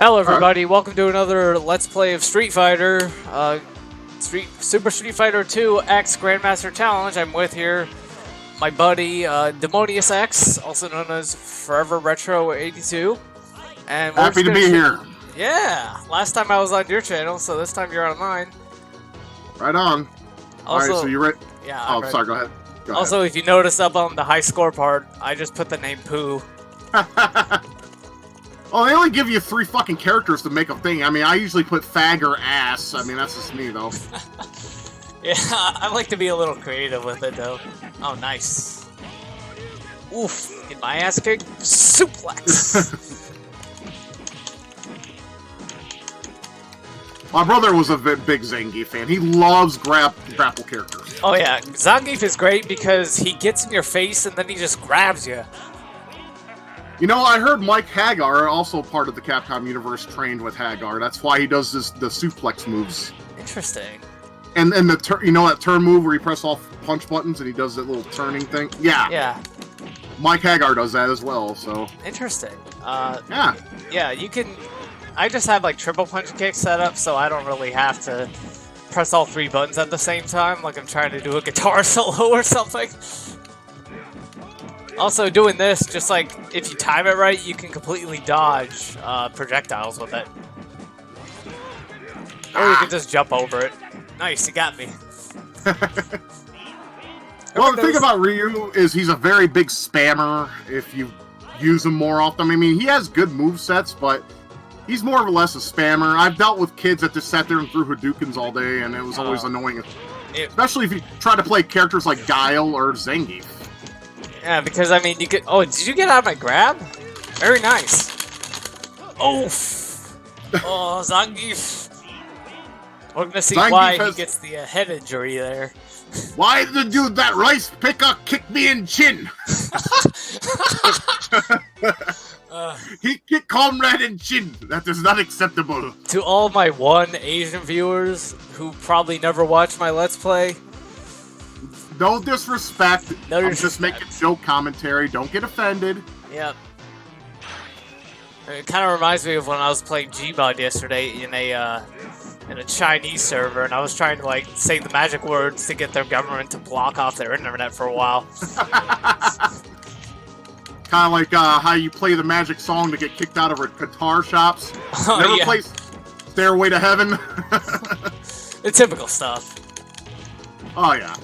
Hello everybody, welcome to another Let's Play of Street Fighter, Super Street Fighter 2 X Grandmaster Challenge. I'm with here my buddy Demonius X, also known as ForeverRetro82. And happy to be here. Yeah, last time I was on your channel, so this time you're on mine. Right on. Also, Alright, so you're right. Yeah. Oh, sorry, go ahead. Also, if you notice up on the high score part, I just put the name Pooh. Oh, they only give you 3 fucking characters to make a thing. I mean, I usually put fag or ass. I mean, that's just me, though. Yeah, I like to be a little creative with it, though. Oh, nice. Oof. Get my ass kicked. Suplex. My brother was a big Zangief fan. He loves grapple characters. Oh, yeah. Zangief is great because he gets in your face and then he just grabs you. You know, I heard Mike Hagar, also part of the Capcom universe, trained with Hagar. That's why he does the suplex moves. Interesting. And you know that turn move where you press all punch buttons and he does that little turning thing? Yeah. Yeah. Mike Hagar does that as well, so... Interesting. Yeah. Yeah, you can... I just have, like, triple punch kick set up, so I don't really have to press all 3 buttons at the same time, like I'm trying to do a guitar solo or something. Also, doing this, just like, if you time it right, you can completely dodge projectiles with it. Or you can just jump over it. Nice, you got me. Well, the thing about Ryu is he's a very big spammer if you use him more often. I mean, he has good movesets, but he's more or less a spammer. I've dealt with kids that just sat there and threw Hadoukens all day, and it was always annoying. Especially if you try to play characters like Guile or Zangief. Yeah, because, I mean, you could... Oh, did you get out of my grab? Very nice. Oof. Oh, Zangief. We're gonna see why he gets the head injury there. Why the dude that rice picker kicked me in chin? He kicked comrade in chin. That is not acceptable. To all my Asian viewers who probably never watch my Let's Play, no disrespect. I'm just making joke commentary. Don't get offended. Yep. It kind of reminds me of when I was playing Gmod yesterday in a Chinese server, and I was trying to like say the magic words to get their government to block off their internet for a while. Kind of like how you play the magic song to get kicked out of guitar shops. Never play Stairway to Heaven. The typical stuff. Oh yeah.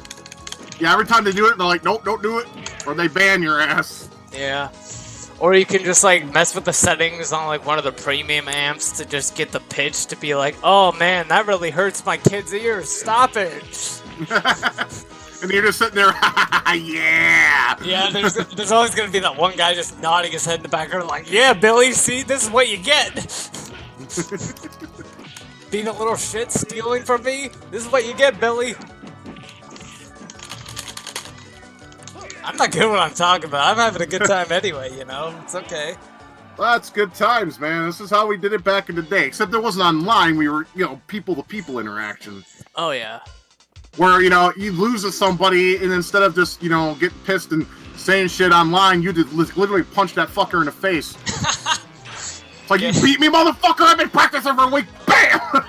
Yeah, every time they do it, they're like, nope, don't do it, or they ban your ass. Yeah. Or you can just, like, mess with the settings on, like, one of the premium amps to just get the pitch to be like, oh, man, that really hurts my kid's ears. Stop it. And you're just sitting there, yeah. Yeah, there's always going to be that one guy just nodding his head in the background like, yeah, Billy, see, this is what you get. Being a little shit, stealing from me, this is what you get, Billy. I'm not good what I'm talking about. I'm having a good time anyway, you know? It's okay. Well, that's good times, man. This is how we did it back in the day. Except it wasn't online. We were, you know, people-to-people interaction. Oh, yeah. Where, you know, you lose to somebody, and instead of just, you know, getting pissed and saying shit online, you did literally punch that fucker in the face. It's like, you beat me, motherfucker! I've been practicing for a week! BAM!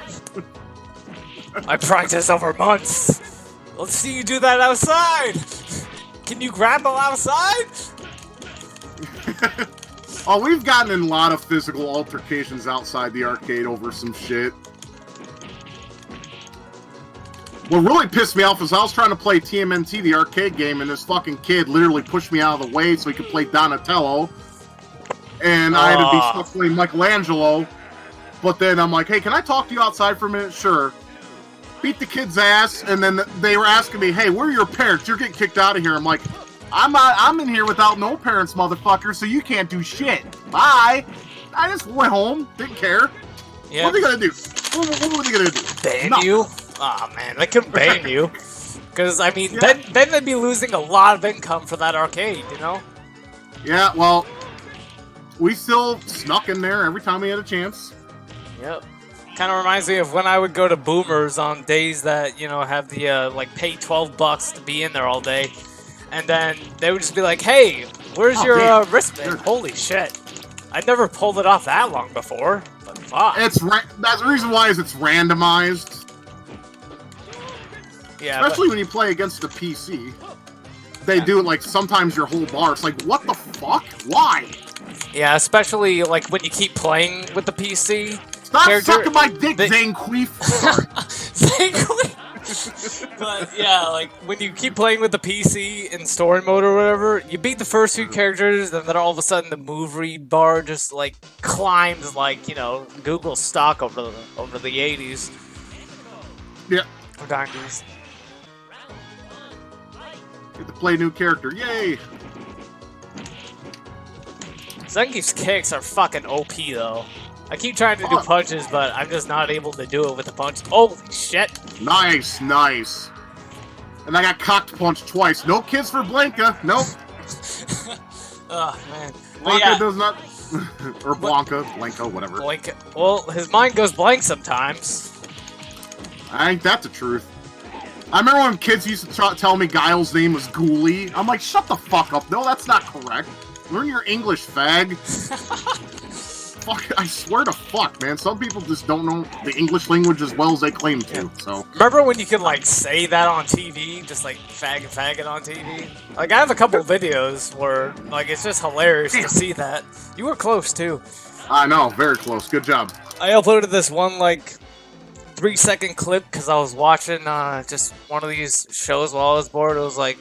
I practiced over months. Let's see you do that outside! Can you grapple outside? Oh, we've gotten in a lot of physical altercations outside the arcade over some shit. What really pissed me off is I was trying to play TMNT, the arcade game, and this fucking kid literally pushed me out of the way so he could play Donatello. And I had to be stuck playing Michelangelo. But then I'm like, hey, can I talk to you outside for a minute? Sure. Beat the kid's ass, and then they were asking me, hey, where are your parents? You're getting kicked out of here. I'm like, I'm in here without no parents, motherfucker, so you can't do shit. Bye. I just went home, didn't care. Yeah. What are they gonna do? What were they gonna do? Ban you? Aw, man, they couldn't ban you. Because, I mean, then they'd be losing a lot of income for that arcade, you know? Yeah, well, we still snuck in there every time we had a chance. Yep. Kind of reminds me of when I would go to Boomers on days that, you know, have the, like, pay $12 to be in there all day. And then they would just be like, hey, where's your wristband? Holy shit. I never pulled it off that long before. But fuck. That's the reason why is it's randomized. Yeah, especially when you play against the PC. They do it like sometimes your whole bar. It's like, what the fuck? Why? Yeah, especially like when you keep playing with the PC. Stop sucking my dick, Zane Queef. Zane Queef. But yeah, like when you keep playing with the PC in story mode or whatever, you beat the first few characters, and then all of a sudden the move read bar just like climbs like, you know, Google stock over the 80s. Yeah. Or 90s. Get to play a new character. Yay! Zangief's kicks are fucking OP though. I keep trying to do punches, but I'm just not able to do it with the punch. Holy shit! Nice, nice. And I got cocked punched twice. No kiss for Blanca. Nope. Oh man. Blanca does not. Or Blanca, whatever. Blanca. Well, his mind goes blank sometimes. Ain't that the truth? I remember when kids used to tell me Guile's name was Ghoulie. I'm like, shut the fuck up. No, that's not correct. Learn your English, fag. Fuck, I swear to fuck, man. Some people just don't know the English language as well as they claim to, so. Remember when you could, like, say that on TV? Just, like, faggot on TV? Like, I have a couple videos where, like, it's just hilarious to see that. You were close, too. I know, very close. Good job. I uploaded this one, like, 3-second clip because I was watching just one of these shows while I was bored. It was like,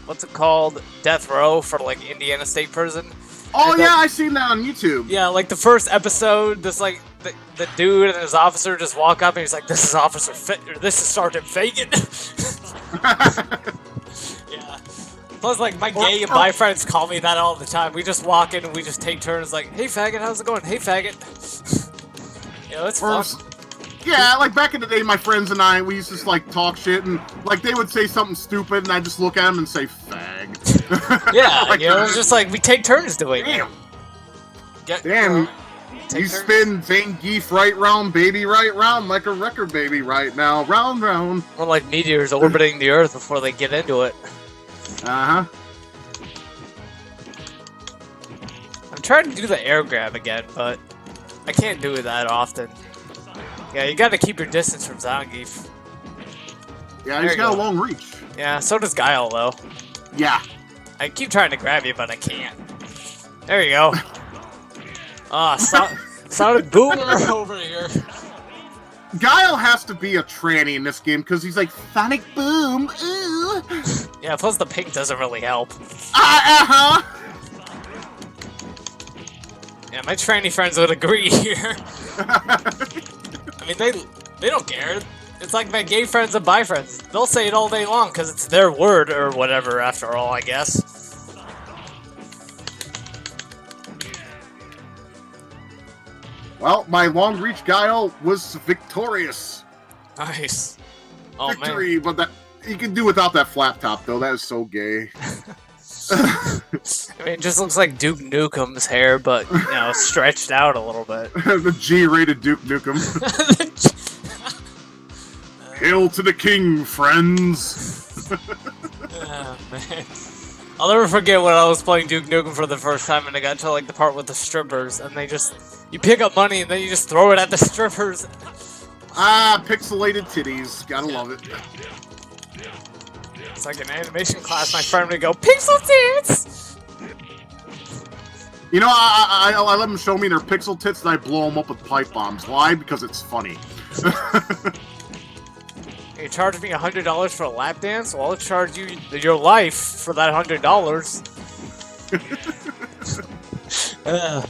what's it called? Death Row for like Indiana State Prison. Oh yeah, I seen that on YouTube. Yeah, like the first episode, this like the dude and his officer just walk up and he's like, "This is this is Sergeant Fagin." Yeah. Plus, like my gay and bi friends call me that all the time. We just walk in and we just take turns, like, "Hey faggot, how's it going? Hey faggot." You know, it's fun. Yeah, like back in the day, my friends and I, we used to just like talk shit, and like they would say something stupid, and I just look at them and say "fag." Yeah, like, you know, it's just like we take turns doing it. Damn, you spin Zangief right round, baby, right round, like a record baby right now, round, round. More like meteors orbiting the Earth before they get into it. Uh huh. I'm trying to do the air grab again, but I can't do it that often. Yeah, you gotta keep your distance from Zangief. Yeah, he's got a long reach. Yeah, so does Guile, though. Yeah. I keep trying to grab you, but I can't. There you go. Ah, Sonic Boomer over here. Guile has to be a tranny in this game, because he's like, Sonic Boom, ooh. Yeah, plus the pink doesn't really help. Uh-huh. Yeah, my tranny friends would agree here. I mean, they don't care. It's like my gay friends and bi friends. They'll say it all day long because it's their word or whatever, after all, I guess. Well, my long-reach Guile was victorious. Nice. Oh, Victory, man. But that you can do without that flat top, though. That is so gay. I mean, it just looks like Duke Nukem's hair, but, you know, stretched out a little bit. The G-rated Duke Nukem. Hail to the king, friends! Oh, man. I'll never forget when I was playing Duke Nukem for the first time and I got to, like, the part with the strippers, and they just... You pick up money and then you just throw it at the strippers. Ah, pixelated titties. Gotta love it. It's like an animation class, my friend would go, "Pixel tits!" You know, I let them show me their pixel tits and I blow them up with pipe bombs. Why? Because it's funny. You charge me $100 for a lap dance? Well, I'll charge you your life for that $100. Man.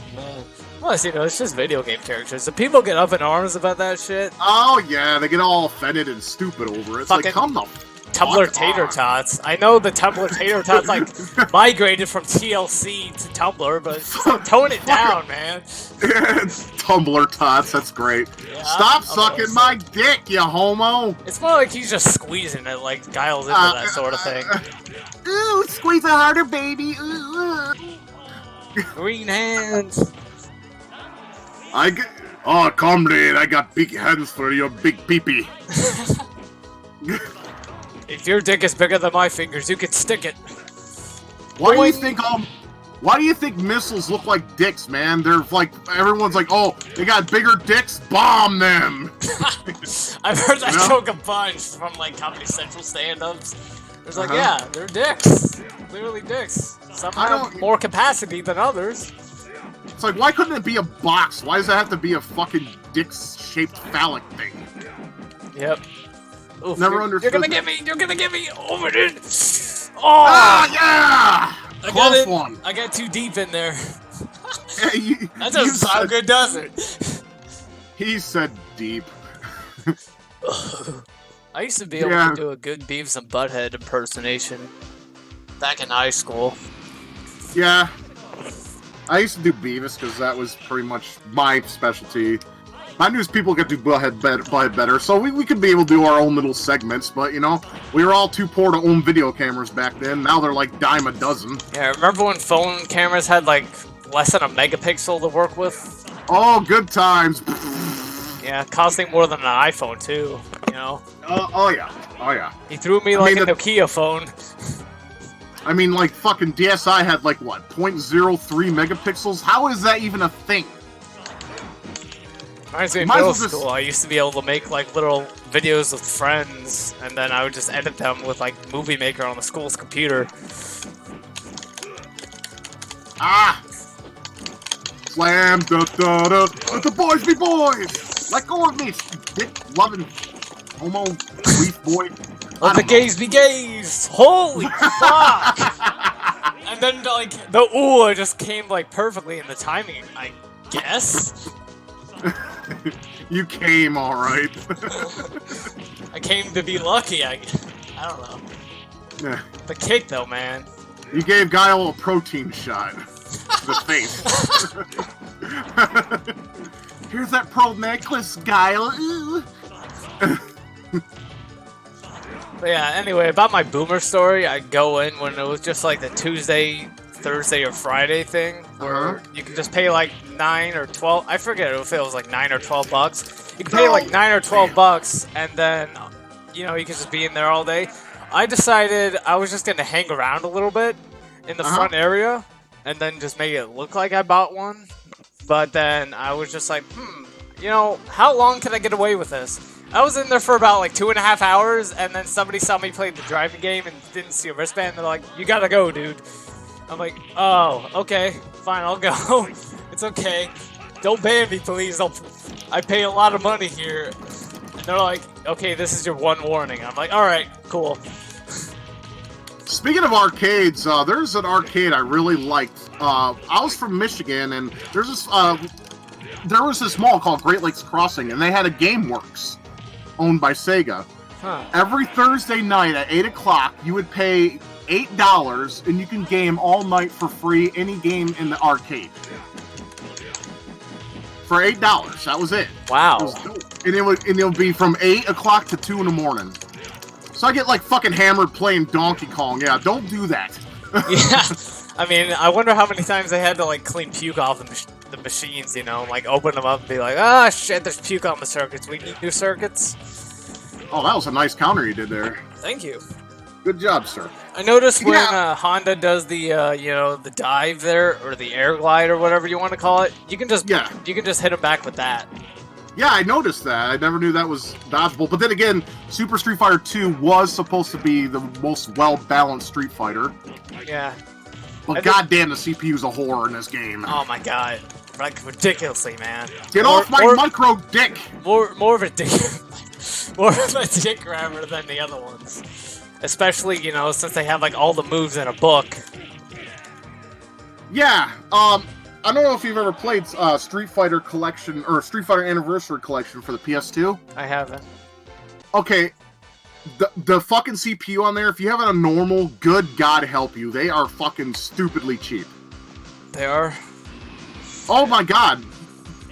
Plus, you know, it's just video game characters. The people get up in arms about that shit. Oh, yeah, they get all offended and stupid over it. It's like, come the Tumblr Tater Tots. I know the Tumblr Tater Tots, like, migrated from TLC to Tumblr, but tone it down, man. Tumblr Tots, that's great. Yeah, Stop sucking my dick, you homo! It's more like he's just squeezing it, like Guile's into that sort of thing. Ooh, squeeze it harder, baby. Ooh. Green hands. Oh, comrade, I got big hands for your big peepee. If your dick is bigger than my fingers, you can stick it. Why do you think all Why do you think missiles look like dicks, man? They're like, everyone's like, oh, they got bigger dicks, bomb them! I've heard that joke a bunch from like Comedy Central stand-ups. It's like, yeah, they're dicks. Clearly dicks. Some have more capacity than others. It's like, why couldn't it be a box? Why does it have to be a fucking dick-shaped phallic thing? Yep. Oof, Never understood. You're gonna get me over it. Oh! Ah, yeah! I got it. One. I got too deep in there. Yeah, That doesn't sound good, does it? He said deep. I used to be able to do a good Beavis and Butthead impersonation back in high school. Yeah. I used to do Beavis because that was pretty much my specialty. I knew people could do Butthead better, so we could be able to do our own little segments, but, you know, we were all too poor to own video cameras back then. Now they're like dime a dozen. Yeah, remember when phone cameras had, like, less than a megapixel to work with? Oh, good times. Yeah, costing more than an iPhone, too, you know? Oh, yeah. Oh, yeah. He threw me like a Nokia phone. I mean, like, fucking DSi had, like, what, 0.03 megapixels? How is that even a thing? When I was in middle school, I used to be able to make, like, little videos with friends, and then I would just edit them with, like, Movie Maker on the school's computer. Ah! Slam, da-da-da, let the boys be boys! Let go of me, dick-loving homo, queef boy. Let the gays be gays! Holy fuck! And then, like, the ooh just came, like, perfectly in the timing, I guess? You came, alright. I came to be lucky, I don't know. Yeah. The kick, though, man. You gave Guile a protein shot. To the face. Here's that pearl necklace, Guile. But yeah, anyway, about my boomer story, I'd go in when it was just like the Tuesday, Thursday, or Friday thing, where you could just pay like 9 or 12. I forget if it was like 9 or 12 bucks. You could pay like 9 or 12 bucks, and then, you know, you could just be in there all day. I decided I was just gonna hang around a little bit in the front area, and then just make it look like I bought one. But then I was just like, you know, how long can I get away with this? I was in there for about like 2.5 hours, and then somebody saw me play the driving game and didn't see a wristband. They're like, you gotta go, dude. I'm like, oh, okay, fine, I'll go. It's okay. Don't ban me, please. I pay a lot of money here. And they're like, okay, this is your one warning. I'm like, all right, cool. Speaking of arcades, there's an arcade I really liked. I was from Michigan, and there's this, there was this mall called Great Lakes Crossing, and they had a GameWorks owned by Sega. Every Thursday night at 8 o'clock, you would pay $8, and you can game all night for free, any game in the arcade. For $8, that was it. Wow. It was dope. And it would be from 8 o'clock to 2 in the morning. So I get like fucking hammered playing Donkey Kong. Yeah, don't do that. Yeah, I mean, I wonder how many times they had to like clean puke off the machines, you know, like open them up and be like, ah, shit, there's puke on the circuits. We need new circuits. Oh, that was a nice counter you did there. Thank you. Good job, sir. I noticed when Honda does the, you know, the dive there, or the air glide, or whatever you want to call it, you can just hit them back with that. Yeah, I noticed that. I never knew that was dodgeable. But then again, Super Street Fighter 2 was supposed to be the most well-balanced Street Fighter. Yeah. But goddamn, the CPU's a whore in this game. Oh my god. Like, ridiculously, man. Get off my micro dick! More of a dick... more of a dick grabber than the other ones. Especially, you know, since they have, like, all the moves in a book. Yeah, I don't know if you've ever played Street Fighter Collection, or Street Fighter Anniversary Collection for the PS2. I haven't. Okay, the fucking CPU on there, if you have a normal, good God help you, they are fucking stupidly cheap. They are? Oh my god.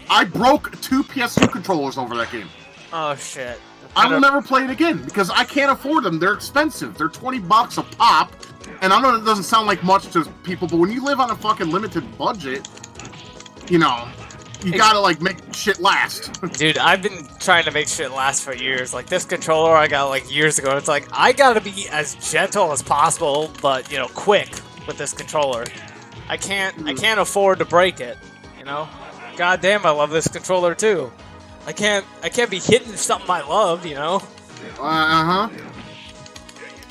I broke 2 PS2 controllers over that game. Oh shit. I will never play it again, because I can't afford them. They're expensive. They're $20 a pop. And I know it doesn't sound like much to people, but when you live on a fucking limited budget, you know, you gotta, like, make shit last. Dude, I've been trying to make shit last for years. Like, this controller I got, like, years ago. It's like, I gotta be as gentle as possible, but, you know, quick with this controller. I can't afford to break it. You know. God damn, I love this controller too. I can't be hitting something I love. You know. I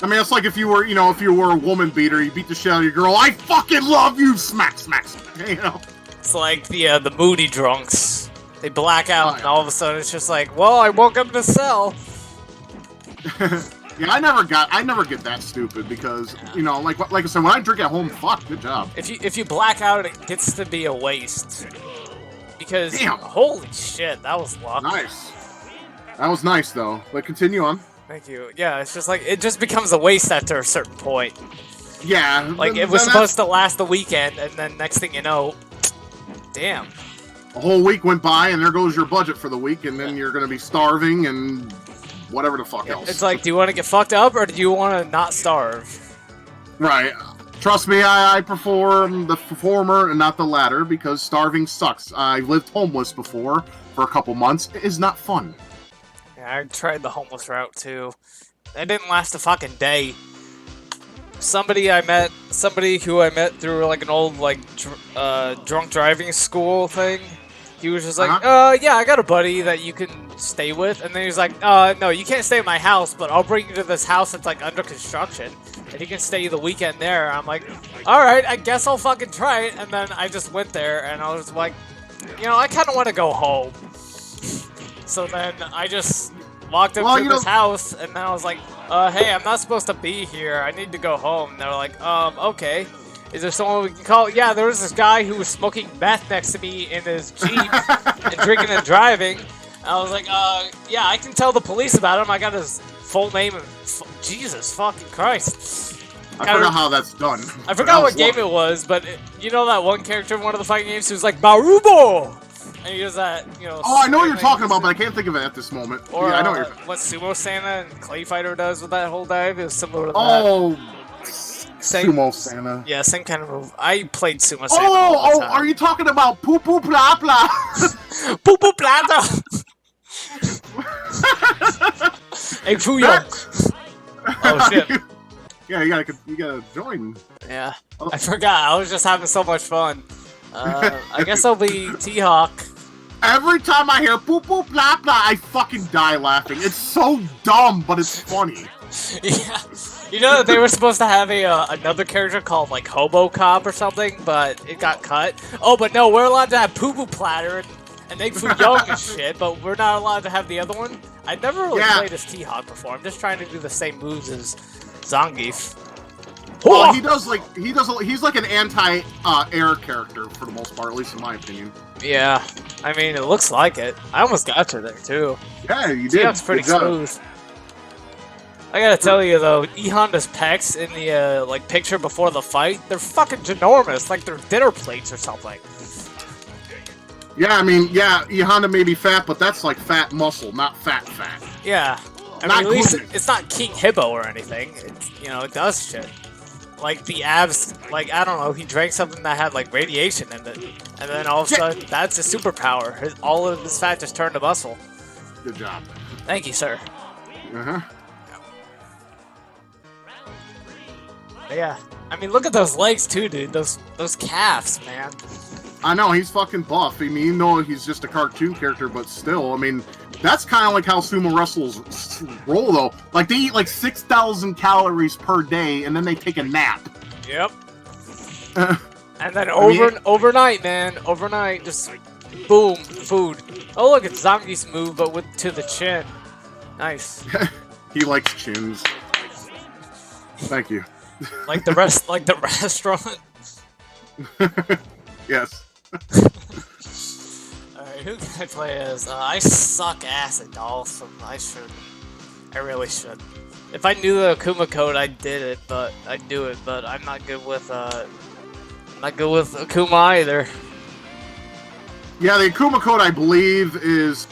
mean, it's like if you were, if you were a woman beater, you beat the shit out of your girl. I fucking love you, smack, smack, smack. You know. It's like the moody drunks. They black out, and all of a sudden it's just like, well, I woke up in the cell. Yeah, I never get that stupid because like I said, when I drink at home, fuck, good job. If you black out, it gets to be a waste. Because holy shit, that was luck. Nice. That was nice though. But continue on. Thank you. Yeah, it's just like it just becomes a waste after a certain point. Yeah. Like it was supposed to last the weekend, and then next thing you know, damn. A whole week went by, and there goes your budget for the week, and then you're gonna be starving and whatever the fuck else. It's like, do you want to get fucked up, or do you want to not starve? Right. Trust me, I prefer the former and not the latter, because starving sucks. I've lived homeless before for a couple months. It is not fun. Yeah, I tried the homeless route, too. It didn't last a fucking day. Somebody who I met through, like, an old, like, drunk driving school thing, he was just like, yeah, I got a buddy that you can stay with. And then he was like, no, you can't stay at my house, but I'll bring you to this house that's, like, under construction. And you can stay the weekend there. I'm like, alright, I guess I'll fucking try it. And then I just went there, and I was like, I kind of want to go home. So then I just walked up to this house, and then I was like, hey, I'm not supposed to be here. I need to go home. And they were like, okay. Is there someone we can call? Yeah, there was this guy who was smoking meth next to me in his Jeep and drinking and driving. And I was like, yeah, I can tell the police about him. I got his full name. Jesus fucking Christ. I forgot how that's done. I forgot what game it was, but you know that one character in one of the fighting games who's like, Barubo! And he does that, Oh, I know what you're talking about, but I can't think of it at this moment. Or, yeah, I know what Sumo Santa and Clay Fighter does with that whole dive is similar to that. Oh, Sumo Santa. Yeah, same kind of move. I played Sumo Santa. Oh, are you talking about Poo Poo Pla Pla? Poo Poo Plata! Hey, Fuyong! Oh, shit. Yeah, you gotta join. Yeah, I forgot. I was just having so much fun. I guess I'll be T-Hawk. Every time I hear "poo poo blah blah," I fucking die laughing. It's so dumb, but it's funny. Yeah, you know that they were supposed to have another character called like Hobo Cop or something, but it got cut. Oh, but no, we're allowed to have Poo Poo Platter and make Fuyong and shit, but we're not allowed to have the other one. I never really played as T-Hawk before. I'm just trying to do the same moves as Zangief. Well, he's like an anti-air character for the most part, at least in my opinion. Yeah, I mean, it looks like it. I almost got you there, too. Yeah, you did. T-Hawk's pretty smooth. I gotta tell you, though, E-Honda's pecs in the, picture before the fight, they're fucking ginormous, like they're dinner plates or something. Yeah, I mean, E-Honda may be fat, but that's like fat muscle, not fat. Yeah. I mean, at least it's not King Hippo or anything. It's, it does shit. Like, the abs, I don't know, he drank something that had, radiation in it. And then all of a sudden, that's his superpower. All of his fat just turned to muscle. Good job. Thank you, sir. Uh-huh. Yeah. I mean, look at those legs, too, dude. Those calves, man. I know, he's fucking buff. I mean, he's just a cartoon character, but still, I mean, that's kind of like how sumo wrestlers roll, though. Like, they eat, 6,000 calories per day, and then they take a nap. Yep. And then overnight, man. Overnight, just boom, food. Oh, look, it's Zangief's move, but to the chin. Nice. He likes chins. Thank you. Like the restaurant? Yes. Alright, who can I play as? I suck ass at dolls, so I shouldn't. I really should. If I knew the Akuma code, I'd do it, but I'm not good with, Akuma either. Yeah, the Akuma code, I believe, is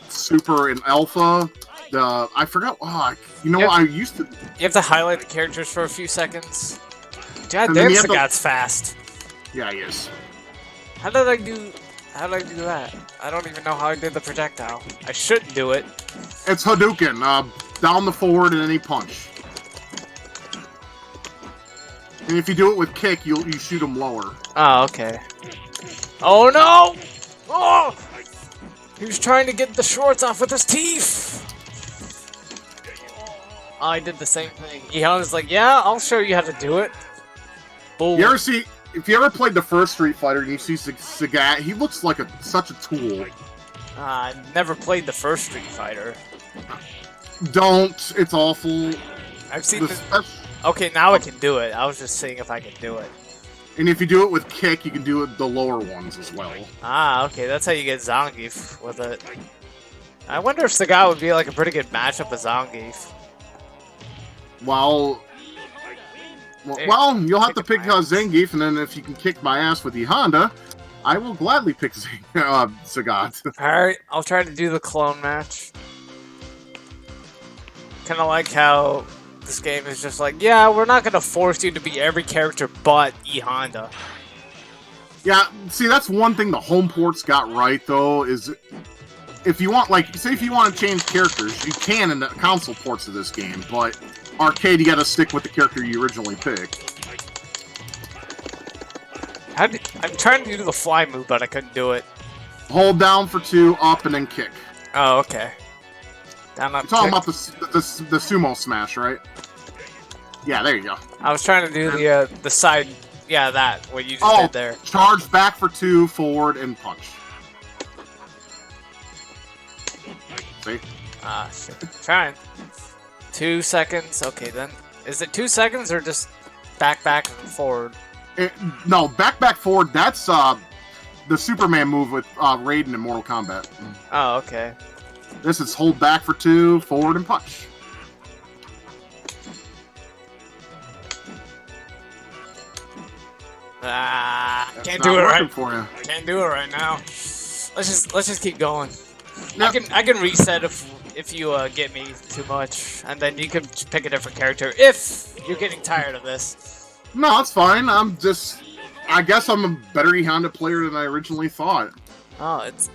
Super and Alpha. I forgot, I used to... You have to highlight the characters for a few seconds. God damn, Sagat's fast. Yeah, he is. How did I do that? I don't even know how I did the projectile. I shouldn't do it. It's Hadouken. Down the forward and any punch. And if you do it with kick, you shoot him lower. Oh, okay. Oh no! Oh! He was trying to get the shorts off with his teeth! Oh, I did the same thing. Ehan's like, yeah, I'll show you how to do it. Boom. If you ever played the first Street Fighter and you see Sagat, he looks like such a tool. I never played the first Street Fighter. Don't. It's awful. I've seen the... Okay, now I can do it. I was just seeing if I could do it. And if you do it with kick, you can do it the lower ones as well. Ah, okay. That's how you get Zangief with it. I wonder if Sagat would be like a pretty good matchup with Zangief. Well, you'll have to pick Zangief, and then if you can kick my ass with the Honda, I will gladly pick Sagat. Alright, I'll try to do the clone match. Kind of like how this game is just like, yeah, we're not going to force you to be every character but E Honda. Yeah, see, that's one thing the home ports got right, though, is if you want, like, say if you want to change characters, you can in the console ports of this game, but arcade, you gotta stick with the character you originally picked. I'm trying to do the fly move, but I couldn't do it. Hold down for 2, up, and then kick. Oh, okay. Down, up, You're talking kick. about the sumo smash, right? Yeah, there you go. I was trying to do the side, yeah, that, what you just did there. Charge back for 2, forward, and punch. See? Ah, shit. Trying. 2 seconds. Okay, then. Is it 2 seconds or just back, and forward? No, back, forward. That's the Superman move with Raiden in Mortal Kombat. Oh, okay. This is hold back for 2, forward, and punch. Can't do it right. For you. Can't do it right now. Let's just keep going. Yep. I can reset if you get me too much, and then you can pick a different character if you're getting tired of this. No, that's fine. I guess I'm a better E-Honda player than I originally thought. Oh, it's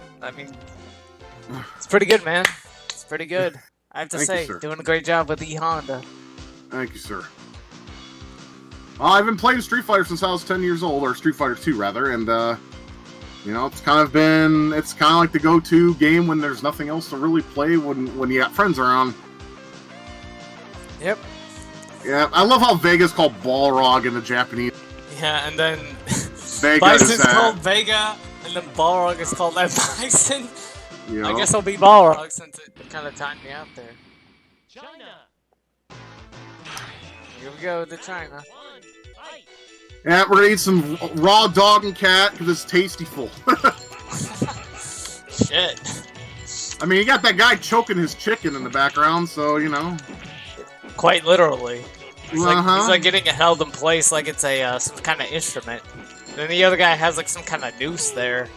pretty good, man. It's pretty good. I have to say, doing a great job with E-Honda. Thank you, sir. I've been playing Street Fighter since I was 10 years old, or Street Fighter 2 rather, and you know, it's kind of like the go-to game when there's nothing else to really play when you got friends around. Yep. Yeah, I love how Vega's called Balrog in the Japanese. Yeah, and then Vega Bison's called Vega, and then Balrog is called that Bison. You know? I guess I'll be Balrog since it kind of timed me out there. China. Here we go to China. Yeah, we're gonna eat some raw dog and cat because it's tasteful. Shit. I mean, you got that guy choking his chicken in the background, so you know. Quite literally. He's like getting it held in place like it's a some kind of instrument. Then the other guy has like some kind of noose there.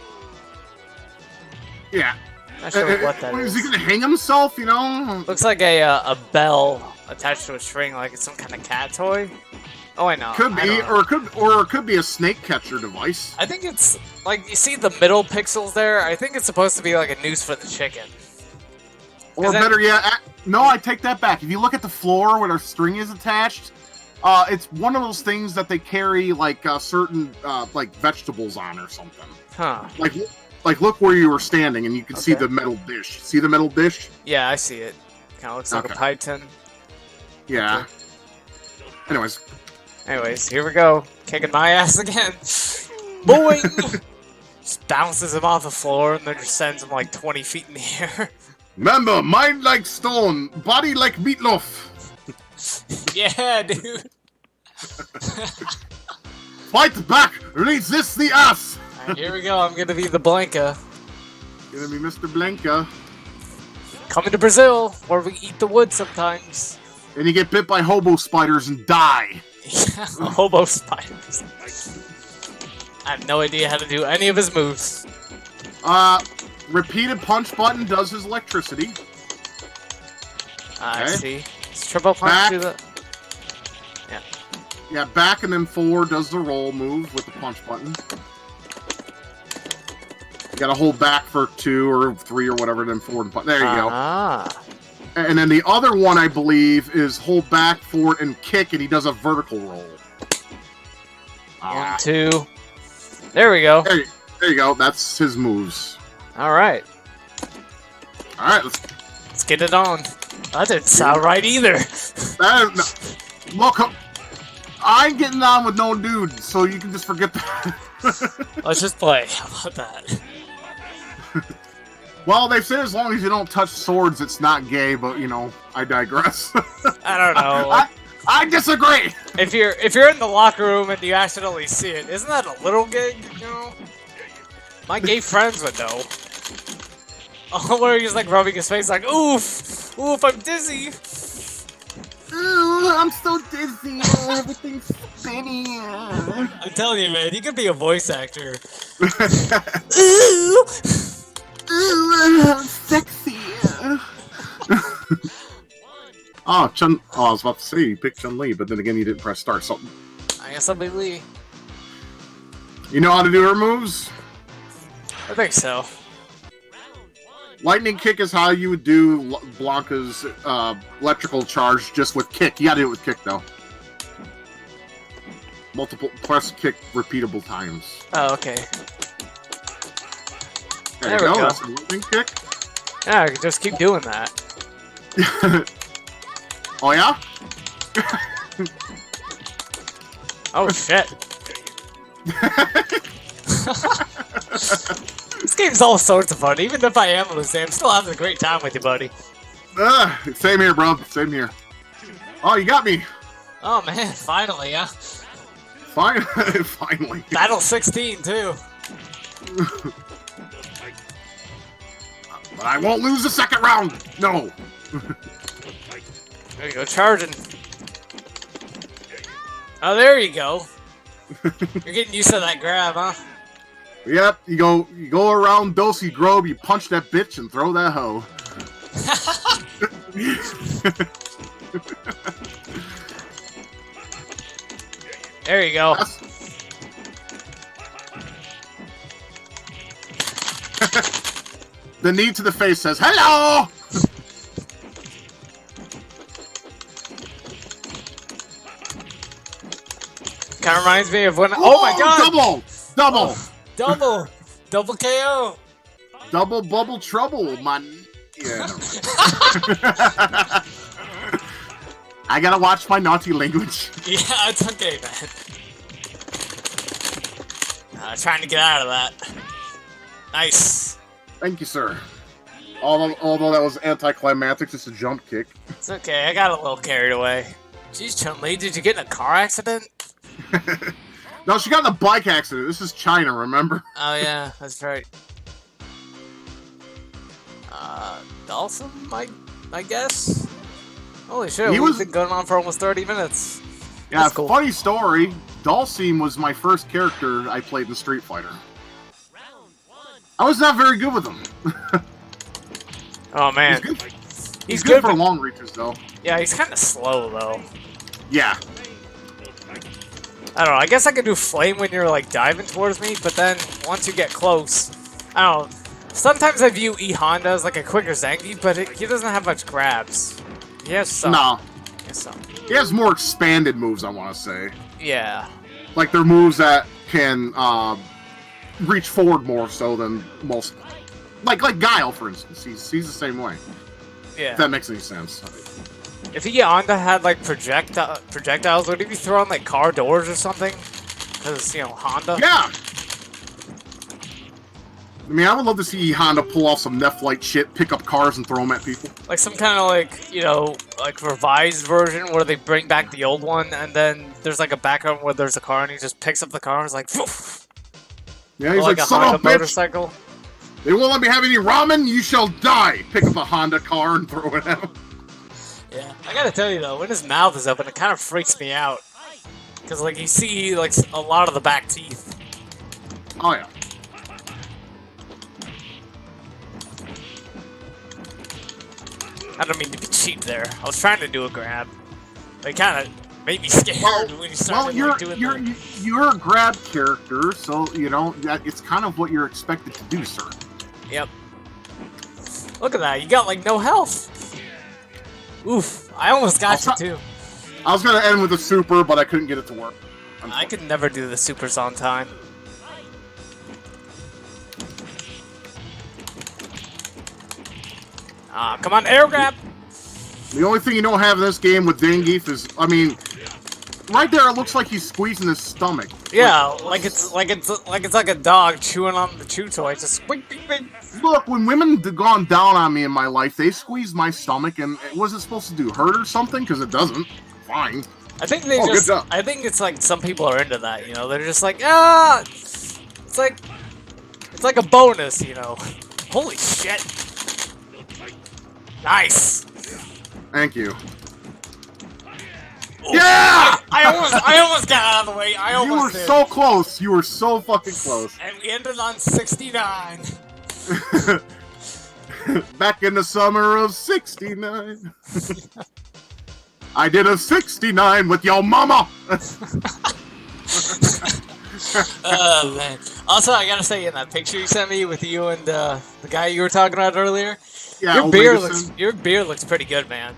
Yeah. Not sure what that is. Is he gonna hang himself? You know. Looks like a bell attached to a string, like it's some kind of cat toy. Oh, I know. Could be, or it could be a snake catcher device. I think it's like you see the middle pixels there. I think it's supposed to be like a noose for the chicken. Or better yet, no, I take that back. If you look at the floor where the string is attached, it's one of those things that they carry like certain like vegetables on or something. Huh. Like look where you were standing, and you can see the metal dish. See the metal dish? Yeah, I see it. Kind of looks like a python. Yeah. Okay. Anyways, here we go. Kicking my ass again. Boing! Just bounces him off the floor and then just sends him like 20 feet in the air. Remember, mind like stone, body like meatloaf. Yeah, dude. Fight back! Resist the ass! Alright, here we go. I'm gonna be the Blanca. Gonna be Mr. Blanca. Coming to Brazil, where we eat the wood sometimes. And you get bit by hobo spiders and die. Hobo spiders. I have no idea how to do any of his moves. Repeated punch button does his electricity. I see. It's triple punch to the... Yeah. Yeah, back and then forward does the roll move with the punch button. You gotta hold back for 2 or 3 or whatever, then forward and punch. There you go. And then the other one, I believe, is hold back, forward, and kick, and he does a vertical roll. 1, 2. There we go. There you go. That's his moves. All right. All right, let's get it on. That didn't sound right either. Look, I ain't getting on with no dude, so you can just forget that. Let's just play. How about that? Well, they say as long as you don't touch swords, it's not gay, but, you know, I digress. I don't know. I disagree! If you're in the locker room and you accidentally see it, isn't that a little gay, you know? My gay friends would know. Oh, where he's like rubbing his face like, oof! Oof, I'm dizzy! Ooh, I'm so dizzy. Everything's spinning. I'm telling you, man, you could be a voice actor. Ooh! Ooh, sexy. Oh, I was about to say you picked Chun-Li, but then again you didn't press start, so... I guess I'll be Lee. You know how to do her moves? I think so. Lightning kick is how you would do Blanca's electrical charge, just with kick. You gotta do it with kick, though. Press kick repeatable times. Oh, okay. There we go. That's a lightning kick. Yeah, I can just keep doing that. Oh, yeah? Oh, shit. This game's all sorts of fun. Even if I am losing, I'm still having a great time with you, buddy. Same here, bro. Same here. Oh, you got me. Oh, man. Finally, yeah. Finally. Battle 16, too. But I won't lose the second round. No. There you go, charging. Oh, there you go. You're getting used to that grab, huh? Yep, you go around Dulcie Grove, you punch that bitch and throw that hoe. There you go. The knee to the face says, hello! Kind of reminds me of when. Oh my god! Double! Double KO! Double bubble trouble, man. Yeah. I gotta watch my naughty language. Yeah, it's okay, man. Trying to get out of that. Nice. Thank you, sir. Although that was anticlimactic, just a jump kick. It's okay, I got a little carried away. Jeez, Chun-Li, did you get in a car accident? No, she got in a bike accident. This is China, remember? Oh yeah, that's right. Dawson, I guess? Holy shit, we've been going on for almost 30 minutes. Yeah, cool. Funny story, Dhalsim was my first character I played in Street Fighter. I was not very good with him. Oh man. He's good for long reaches, though. Yeah, he's kind of slow, though. Yeah. I don't know, I guess I could do flame when you're like diving towards me, but then once you get close, I don't know. Sometimes I view E Honda as like a quicker Zangief, but he doesn't have much grabs. He has some. No. He has some. He has more expanded moves, I want to say. Yeah. Like they're moves that can reach forward more so than most. Like Guile, for instance. He's the same way. Yeah. If that makes any sense. If E Honda had like projectiles, would he be throwing like car doors or something? Because, you know, Honda? Yeah! I mean, I would love to see Honda pull off some Neph-like shit, pick up cars and throw them at people. Like some kind of like, you know, like revised version where they bring back the old one and then there's like a background where there's a car and he just picks up the car and is like, poof! Yeah, he's like a son Honda of a bitch! motorcycle. They won't let me have any ramen, you shall die! Pick up a Honda car and throw it at him. Yeah, I gotta tell you though, when his mouth is open, it kind of freaks me out. Because like you see like a lot of the back teeth. Oh yeah. I don't mean to be cheap there. I was trying to do a grab. They kind of made me scared when you started doing you're a grab character, so you know it's kind of what you're expected to do, sir. Yep. Look at that, you got like no health. Oof, I almost got you too. I was gonna end with a super, but I couldn't get it to work. I could never do the supers on time. Ah, come on, air grab! The only thing you don't have in this game with Zangief is, I mean, right there it looks like he's squeezing his stomach. Yeah, like it's like a dog chewing on the chew toy. Just squeak, beep, beep. Look, when women have gone down on me in my life, they squeeze my stomach, and was it supposed to do hurt or something? Because it doesn't. Fine. I think they just. I think it's like some people are into that. You know, they're just like, ah, it's like a bonus. You know, holy shit. Nice. Thank you. Ooh, Yeah! I almost got out of the way. You were so close. You were so fucking close. And we ended on 69. Back in the summer of '69. I did a 69 with your mama. Oh man. Also, I gotta say, in that picture you sent me with you and the guy you were talking about earlier, Yeah, your beard looks pretty good, man.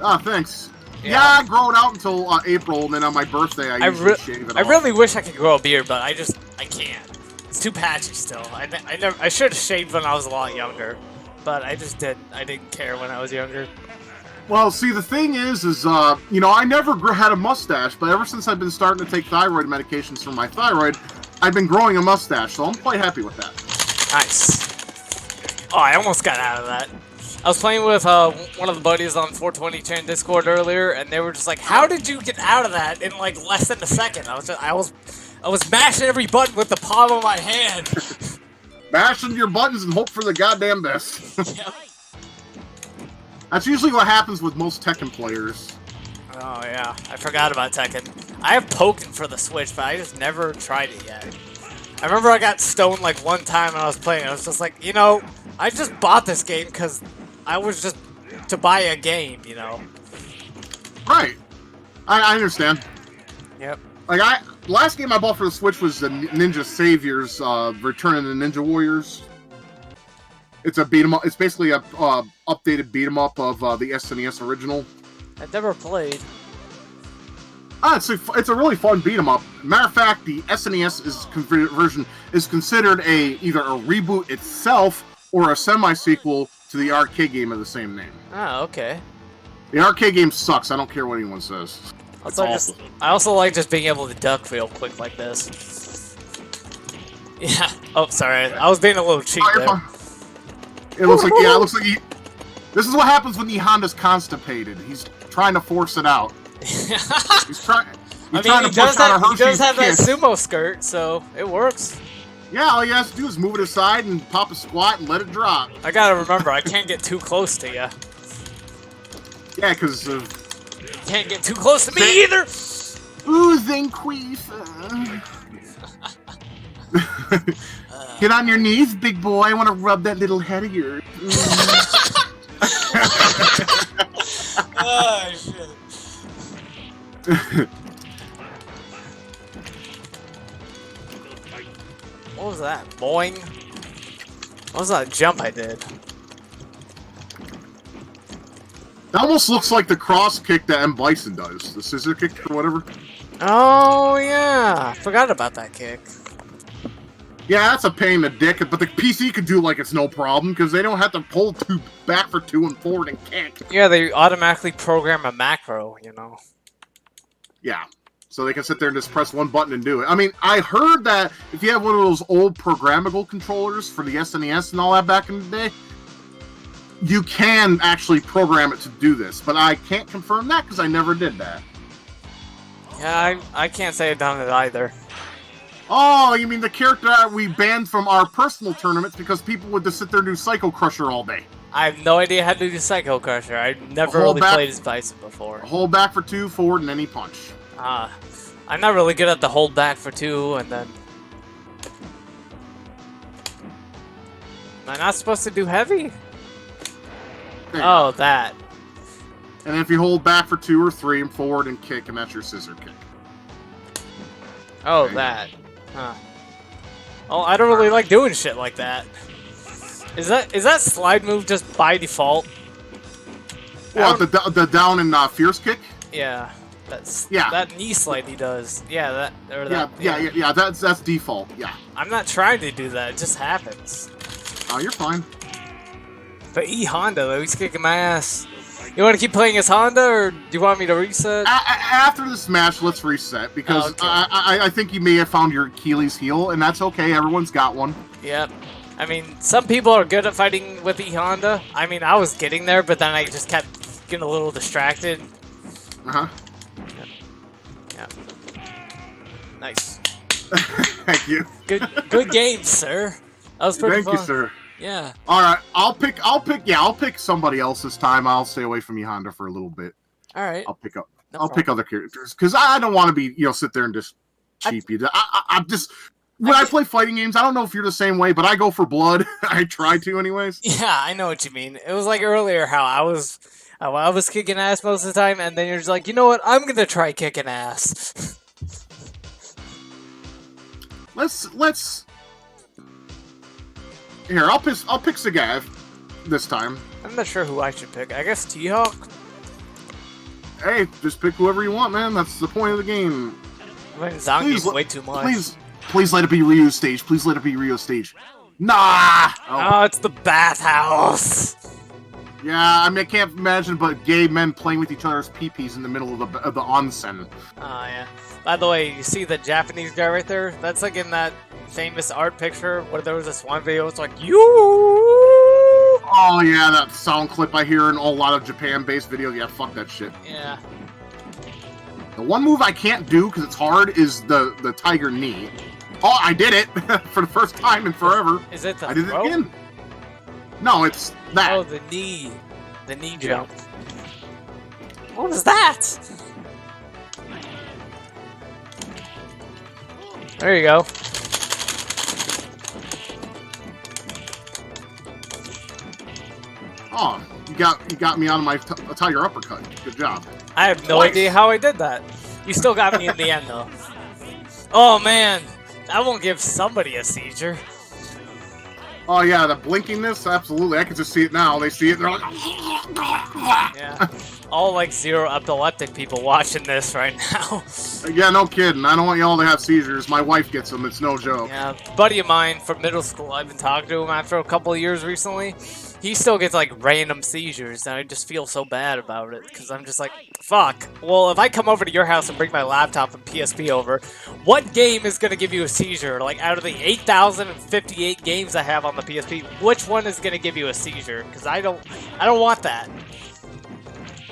Oh, thanks. Yeah, I grow it out until April, and then on my birthday I usually shave it off. I really wish I could grow a beard, but I can't. It's too patchy still. I should have shaved when I was a lot younger, but I just didn't. I didn't care when I was younger. Well, see, the thing is, you know, I never had a mustache, but ever since I've been starting to take thyroid medications for my thyroid, I've been growing a mustache, so I'm quite happy with that. Nice. Oh, I almost got out of that. I was playing with one of the buddies on 420 Chain Discord earlier, and they were just like, "How did you get out of that in like less than a second?" I was mashing every button with the palm of my hand. Mashing your buttons and hope for the goddamn best. Yep. That's usually what happens with most Tekken players. Oh yeah, I forgot about Tekken. I have Pokken for the Switch, but I just never tried it yet. I remember I got stoned like one time when I was playing. I was just like, you know, I just bought this game because I was just to buy a game, you know. Right. I understand. Yep. Like last game I bought for the Switch was the Ninja Saviors, Return of the Ninja Warriors. It's a beat 'em up. It's basically a updated beat 'em up of the SNES original. I've never played. It's a really fun beat 'em up. Matter of fact, the SNES version is considered either a reboot itself or a semi-sequel to the arcade game of the same name. Oh, okay. The arcade game sucks. I don't care what anyone says. I also like just being able to duck real quick like this. Yeah. Oh, sorry. I was being a little cheap there. Fine. It looks like, yeah, it looks like this is what happens when the Honda's constipated. He's trying to force it out. He's trying to push out a Hershey's he does have Kiss. that sumo skirt, so it works. Yeah, all you have to do is move it aside and pop a squat and let it drop. I gotta remember, I can't get too close to you. Yeah, because You can't get too close to me either! Ooh, Zinqueef. Get on your knees, big boy. I want to rub that little head of yours. Oh, shit. What was that? Boing? What was that jump I did? That almost looks like the cross kick that M. Bison does. The scissor kick or whatever. Oh, yeah. Forgot about that kick. Yeah, that's a pain in the dick, but the PC could do like it's no problem, because they don't have to pull back for 2 and forward and kick. Yeah, they automatically program a macro, you know. Yeah, so they can sit there and just press one button and do it. I mean, I heard that if you have one of those old programmable controllers for the SNES and all that back in the day, you can actually program it to do this, but I can't confirm that because I never did that. Yeah, I can't say I've done it either. Oh, you mean the character that we banned from our personal tournaments because people would just sit there and do Psycho Crusher all day? I have no idea how to do Psycho Crusher. I've never really played as Bison before. Hold back for 2, forward, and any punch. I'm not really good at the hold back for 2, and then... Am I not supposed to do heavy? Oh, that. And if you hold back for 2 or 3 and forward and kick, and that's your scissor kick. Oh, that. Huh. Oh, I don't really like doing shit like that. Is that slide move just by default? Well, the down and fierce kick? Yeah. That knee slide he does. Yeah, yeah. That's default. Yeah. I'm not trying to do that. It just happens. Oh, you're fine. But Honda, though, he's kicking my ass. You want to keep playing as Honda, or do you want me to reset? After this match, let's reset, because I think you may have found your Achilles heel, and that's okay. Everyone's got one. Yep. I mean, some people are good at fighting with Honda. I mean, I was getting there, but then I just kept getting a little distracted. Uh-huh. Yeah. Nice. Thank you. Good game, sir. That was pretty fun. Thank you, sir. Yeah. All right, I'll pick somebody else this time. I'll stay away from Honda for a little bit. All right. I'll pick other characters because I don't want to be, sit there and just cheap you. I'm just when I play fighting games, I don't know if you're the same way, but I go for blood. I try to, anyways. Yeah, I know what you mean. It was like earlier how I was kicking ass most of the time, and then you're just like, you know what? I'm gonna try kicking ass. Let's. Here, I'll pick Sagav this time. I'm not sure who I should pick. I guess T-Hawk? Hey, just pick whoever you want, man. That's the point of the game. I mean, Zangief's way too much. Please let it be Ryo's stage. Please let it be Ryo's stage. Nah! Oh, it's the bathhouse. Yeah, I mean, I can't imagine but gay men playing with each other's pee-pees in the middle of the onsen. Oh, yeah. By the way, you see the Japanese guy right there? That's like in that famous art picture where there was this one video. It's like, you. Oh yeah, that sound clip I hear in a lot of Japan-based videos. Yeah, fuck that shit. Yeah. The one move I can't do because it's hard is the tiger knee. Oh, I did it for the first time in forever. Is it the I did it again. No, it's that. Oh, the knee jump. What was that? There you go. Oh, you got me on my tiger uppercut. Good job. I have no idea how I did that. You still got me in the end, though. Oh, man. That won't give somebody a seizure. Oh, yeah, the blinkingness? Absolutely. I can just see it now. They see it, they're like... Yeah. All, like, zero epileptic people watching this right now. Yeah, no kidding. I don't want y'all to have seizures. My wife gets them. It's no joke. Yeah, a buddy of mine from middle school, I've been talking to him after a couple of years recently. He still gets, like, random seizures, and I just feel so bad about it, because I'm just like, fuck. Well, if I come over to your house and bring my laptop and PSP over, what game is going to give you a seizure? Like, out of the 8,058 games I have on the PSP, which one is going to give you a seizure? Because I don't want that.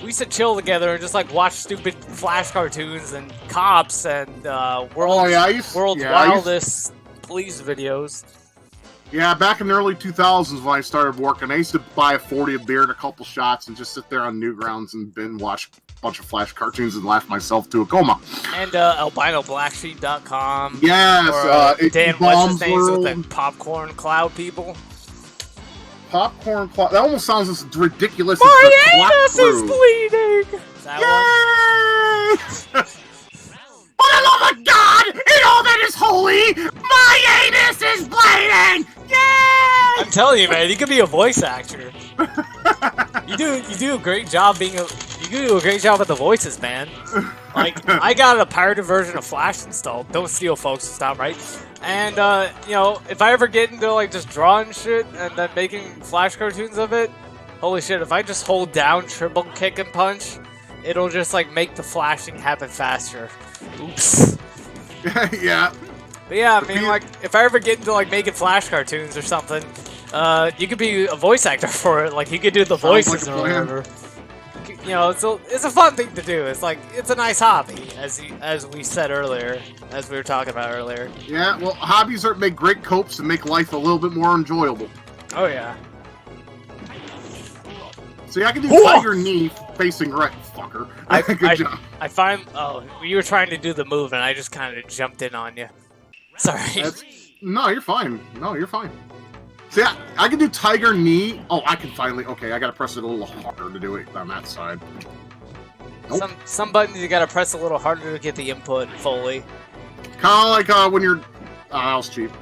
We used to chill together and just, like, watch stupid Flash cartoons and cops and world's wildest police videos. Yeah, back in the early 2000s when I started working, I used to buy a 40 of beer and a couple shots and just sit there on Newgrounds and binge watch a bunch of Flash cartoons and laugh myself to a coma. And albinoblacksheep.com. Yes, or, Dan What's-His-Names with the popcorn cloud people. Popcorn cloud. That almost sounds as ridiculous My as the anus is bleeding! Is that one? For the love of God and all that is holy, my anus is bleeding! Yay! I'm telling you, man, you could be a voice actor. You do a great job you do a great job with the voices, man. Like, I got a pirated version of Flash installed. Don't steal, folks. Stop, right? And if I ever get into like just drawing shit and then making Flash cartoons of it, holy shit! If I just hold down triple kick and punch, it'll just like make the flashing happen faster. Oops. Yeah. But yeah, I mean, like, if I ever get into like making Flash cartoons or something, you could be a voice actor for it. Like, you could do the voices or whatever. You know, it's a fun thing to do. It's like, it's a nice hobby, as we said earlier, as we were talking about earlier. Yeah, well, hobbies make great copes and make life a little bit more enjoyable. Oh yeah. See, I can do tiger knee facing right, fucker. Good job. You were trying to do the move, and I just kind of jumped in on you. Sorry. No, you're fine. No, you're fine. See, I can do tiger knee. Oh, I can finally. Okay, I gotta press it a little harder to do it on that side. Nope. Some buttons you gotta press a little harder to get the input fully. Kind of like when you're. That was cheap.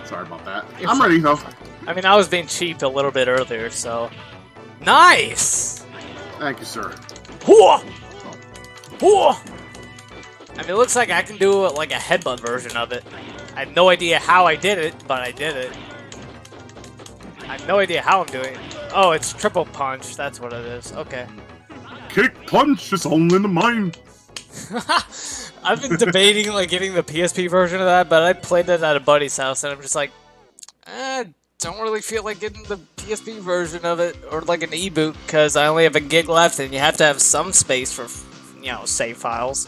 Sorry about that. I'm ready though. I mean, I was being cheap a little bit earlier, so. Nice! Thank you, sir. Whoa! Whoa! I mean, it looks like I can do like a headbutt version of it. I have no idea how I did it, but I did it. I have no idea how I'm doing it. Oh, it's triple punch. That's what it is. Okay. Kick punch is only in the mind. I've been debating like getting the PSP version of that, but I played it at a buddy's house, and I'm just like, don't really feel like getting the PSP version of it or like an e-boot because I only have a gig left, and you have to have some space for, you know, save files.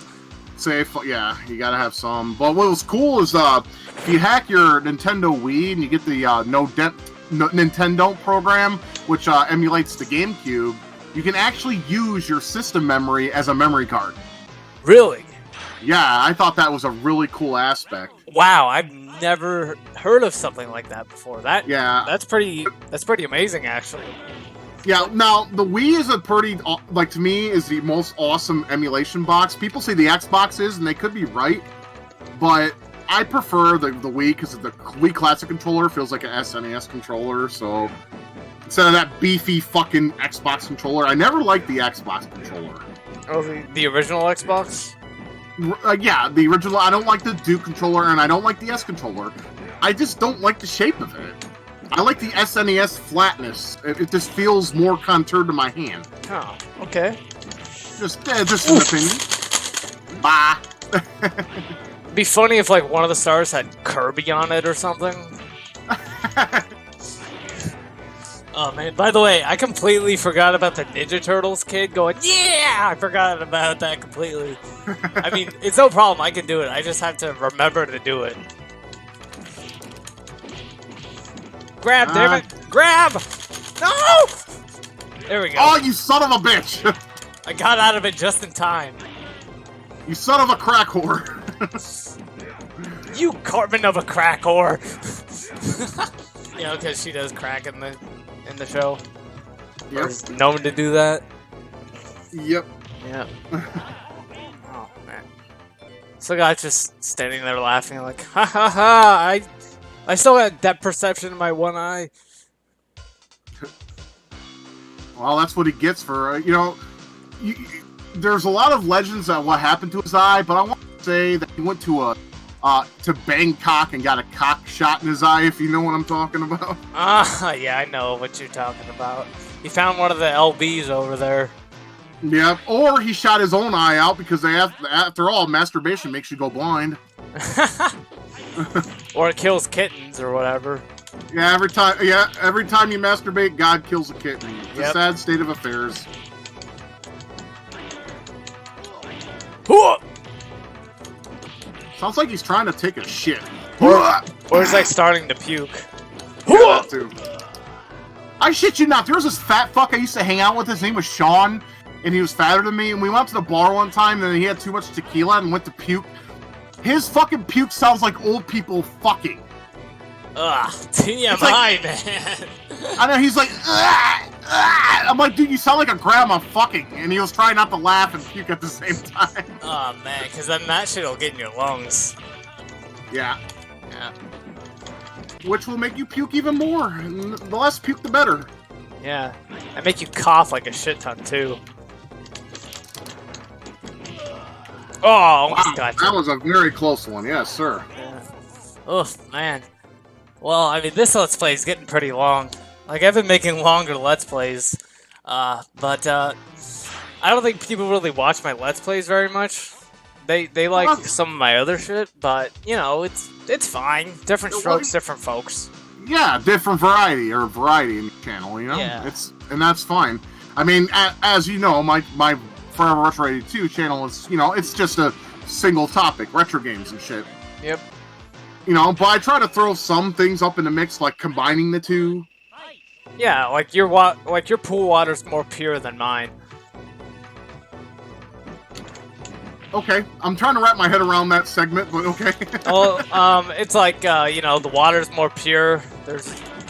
Yeah, you gotta have some. But what was cool is if you hack your Nintendo Wii and you get the Nintendo program, which emulates the GameCube, you can actually use your system memory as a memory card. Really? Yeah, I thought that was a really cool aspect. Wow, I've never heard of something like that before. That's pretty amazing, actually. Yeah, now, the Wii is a pretty, like, to me, is the most awesome emulation box. People say the Xbox is, and they could be right, but I prefer the Wii because the Wii Classic controller feels like an SNES controller, so instead of that beefy fucking Xbox controller, I never liked the Xbox controller. Oh, the original Xbox? Yeah, the original. I don't like the Duke controller, and I don't like the S controller. I just don't like the shape of it. I like the SNES flatness. It just feels more contoured to my hand. Oh, okay. Just an opinion. Bah. It'd be funny if like one of the stars had Kirby on it or something. Oh man, by the way, I completely forgot about the Ninja Turtles kid going, yeah! I forgot about that completely. I mean, it's no problem, I can do it. I just have to remember to do it. Grab, damn it! Grab! No! There we go. Oh, you son of a bitch! I got out of it just in time. You son of a crack whore. You Cartman of a crack whore. You know, because she does crack in the show. Yep. Or is known to do that. Yep. Yeah. Oh man. So guy just standing there laughing like, ha ha ha! I still got depth perception in my one eye. Well, that's what he gets for you know. There's a lot of legends on what happened to his eye, but I want to say that he went to Bangkok and got a cock shot in his eye, if you know what I'm talking about. Yeah, I know what you're talking about. He found one of the LBs over there. Yeah, or he shot his own eye out because after all, masturbation makes you go blind. Or it kills kittens or whatever. Yeah, every time you masturbate, God kills a kitten. It's a sad state of affairs. Sounds like he's trying to take a shit. Or he's like starting to puke. Yeah, I shit you not. There was this fat fuck I used to hang out with. His name was Sean, and he was fatter than me. And we went to the bar one time, and he had too much tequila and went to puke. His fucking puke sounds like old people fucking. Ugh, TMI, like, man. I know, he's like, ugh, ugh. I'm like, dude, you sound like a grandma fucking. And he was trying not to laugh and puke at the same time. Oh, man, because then that shit will get in your lungs. Yeah. Yeah. Which will make you puke even more. And the less puke, the better. Yeah. And make you cough like a shit ton, too. Oh, almost wow, got you. That was a very close one. Yes, sir. Yeah. Oh, man. Well, I mean, this Let's Play is getting pretty long. Like, I've been making longer Let's Plays. But I don't think people really watch my Let's Plays very much. They like some of my other shit, but, you know, it's fine. Different strokes, different folks. Yeah, different variety in the channel, you know? Yeah. And that's fine. I mean, as you know, my ForeverRetro82 channel is, you know, it's just a single topic, retro games and shit. Yep. You know, but I try to throw some things up in the mix, like combining the two. Yeah, like your pool water's more pure than mine. Okay, I'm trying to wrap my head around that segment, but okay. Well, it's like you know, the water's more pure.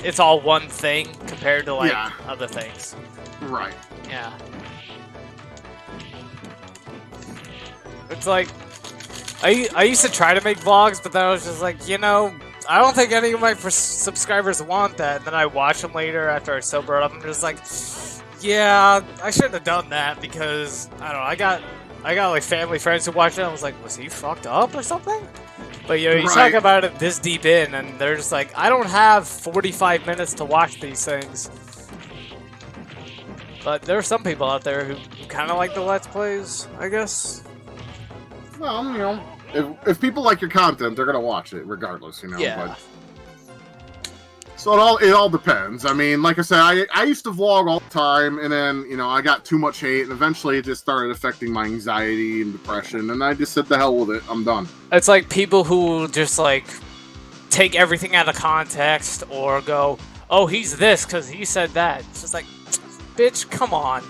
It's all one thing compared to like other things. Right. Yeah. It's like I used to try to make vlogs, but then I was just like, you know, I don't think any of my subscribers want that. And then I watch them later after I sober up. I'm just like, yeah, I shouldn't have done that because I don't know. I got like family friends who watched it. I was like, was he fucked up or something? But you know, you Right. talk about it this deep in, and they're just like, I don't have 45 minutes to watch these things. But there are some people out there who kind of like the Let's Plays, I guess. Well, you know, if people like your content, they're gonna watch it regardless, you know. Yeah. But... So it all depends. I mean, like I said, I used to vlog all the time, and then, you know, I got too much hate, and eventually it just started affecting my anxiety and depression, and I just said, the hell with it, I'm done. It's like people who just like take everything out of context or go, oh, he's this because he said that. It's just like, bitch, come on.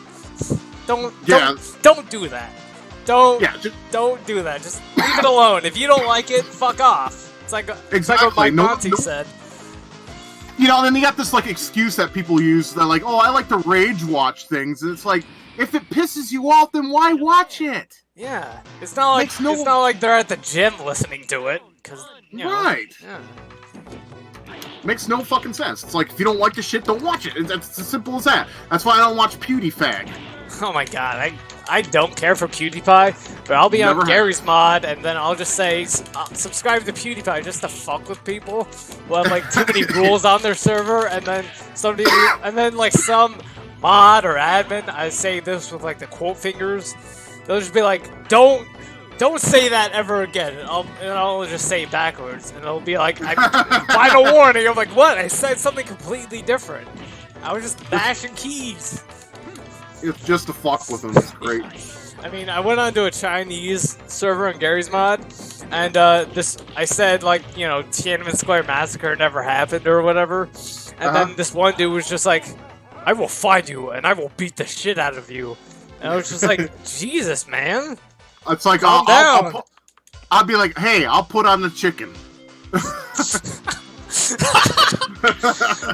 Don't do that. Don't do that. Just leave it alone. If you don't like it, fuck off. It's like what Mike Monty said. You know, then you got this like excuse that people use that like, oh, I like to rage watch things, and it's like, if it pisses you off, then why watch it? Yeah, it's not like they're at the gym listening to it, because right. Yeah. Makes no fucking sense. It's like, if you don't like the shit, don't watch it. It's as simple as that. That's why I don't watch PewDiePie. Oh my god, I don't care for PewDiePie, but I'll be on Gary's mod, and then I'll just say, subscribe to PewDiePie just to fuck with people who have like too many rules on their server, and then like some mod or admin, I say this with like the quote fingers, they'll just be like, don't say that ever again, and I'll just say it backwards, and it'll be like, final warning. I'm like, what? I said something completely different. I was just bashing keys. It's just to fuck with them. It's great. I mean, I went onto a Chinese server on Gary's mod, and I said, like, you know, Tiananmen Square Massacre never happened or whatever, and then this one dude was just like, I will find you and I will beat the shit out of you. And I was just like, Jesus, man. It's like, Calm down. I'll be like, hey, I'll put on the chicken.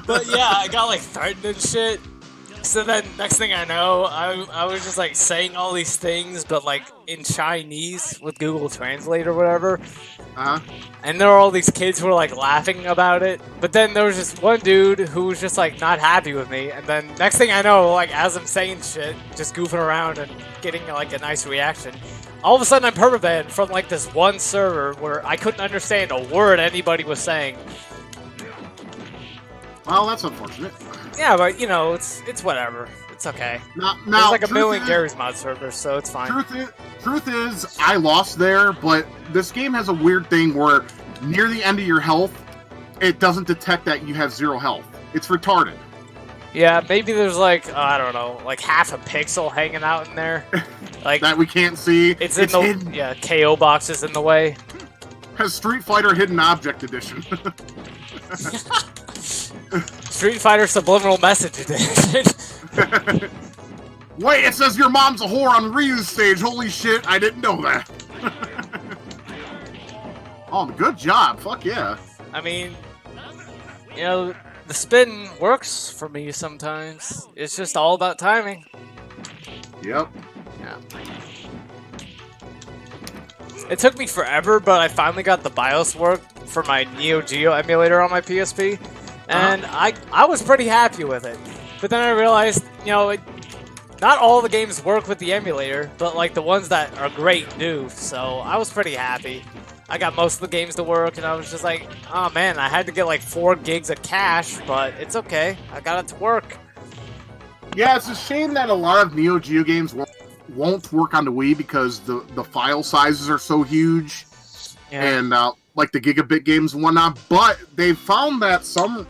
But yeah, I got like threatened and shit. So then, next thing I know, I was just like saying all these things, but like in Chinese with Google Translate or whatever. And there were all these kids who were like laughing about it. But then there was just one dude who was just like not happy with me. And then next thing I know, like as I'm saying shit, just goofing around and getting like a nice reaction, all of a sudden I'm permabanned from like this one server where I couldn't understand a word anybody was saying. Well, that's unfortunate. Yeah, but you know, it's whatever. It's okay. Now, there's like a million Gary's mod servers, so it's fine. Truth is, I lost there, but this game has a weird thing where near the end of your health, it doesn't detect that you have 0 health. It's retarded. Yeah, maybe there's like, I don't know, like half a pixel hanging out in there. Like that we can't see. It's hidden. Yeah, KO box is in the way. Has Street Fighter Hidden Object Edition. Street Fighter Subliminal Message Edition. Wait, it says your mom's a whore on Ryu's stage. Holy shit, I didn't know that. Oh, good job. Fuck yeah. I mean, you know, the spin works for me sometimes. It's just all about timing. Yep. Yeah. It took me forever, but I finally got the BIOS work for my Neo Geo emulator on my PSP. And I was pretty happy with it. But then I realized, you know, not all the games work with the emulator, but like the ones that are great do. So I was pretty happy. I got most of the games to work, and I was just like, oh man, I had to get like 4 gigs of cache, but it's okay. I got it to work. Yeah, it's a shame that a lot of Neo Geo games won't work on the Wii because the file sizes are so huge. Yeah. And like the gigabit games and whatnot, but they found that some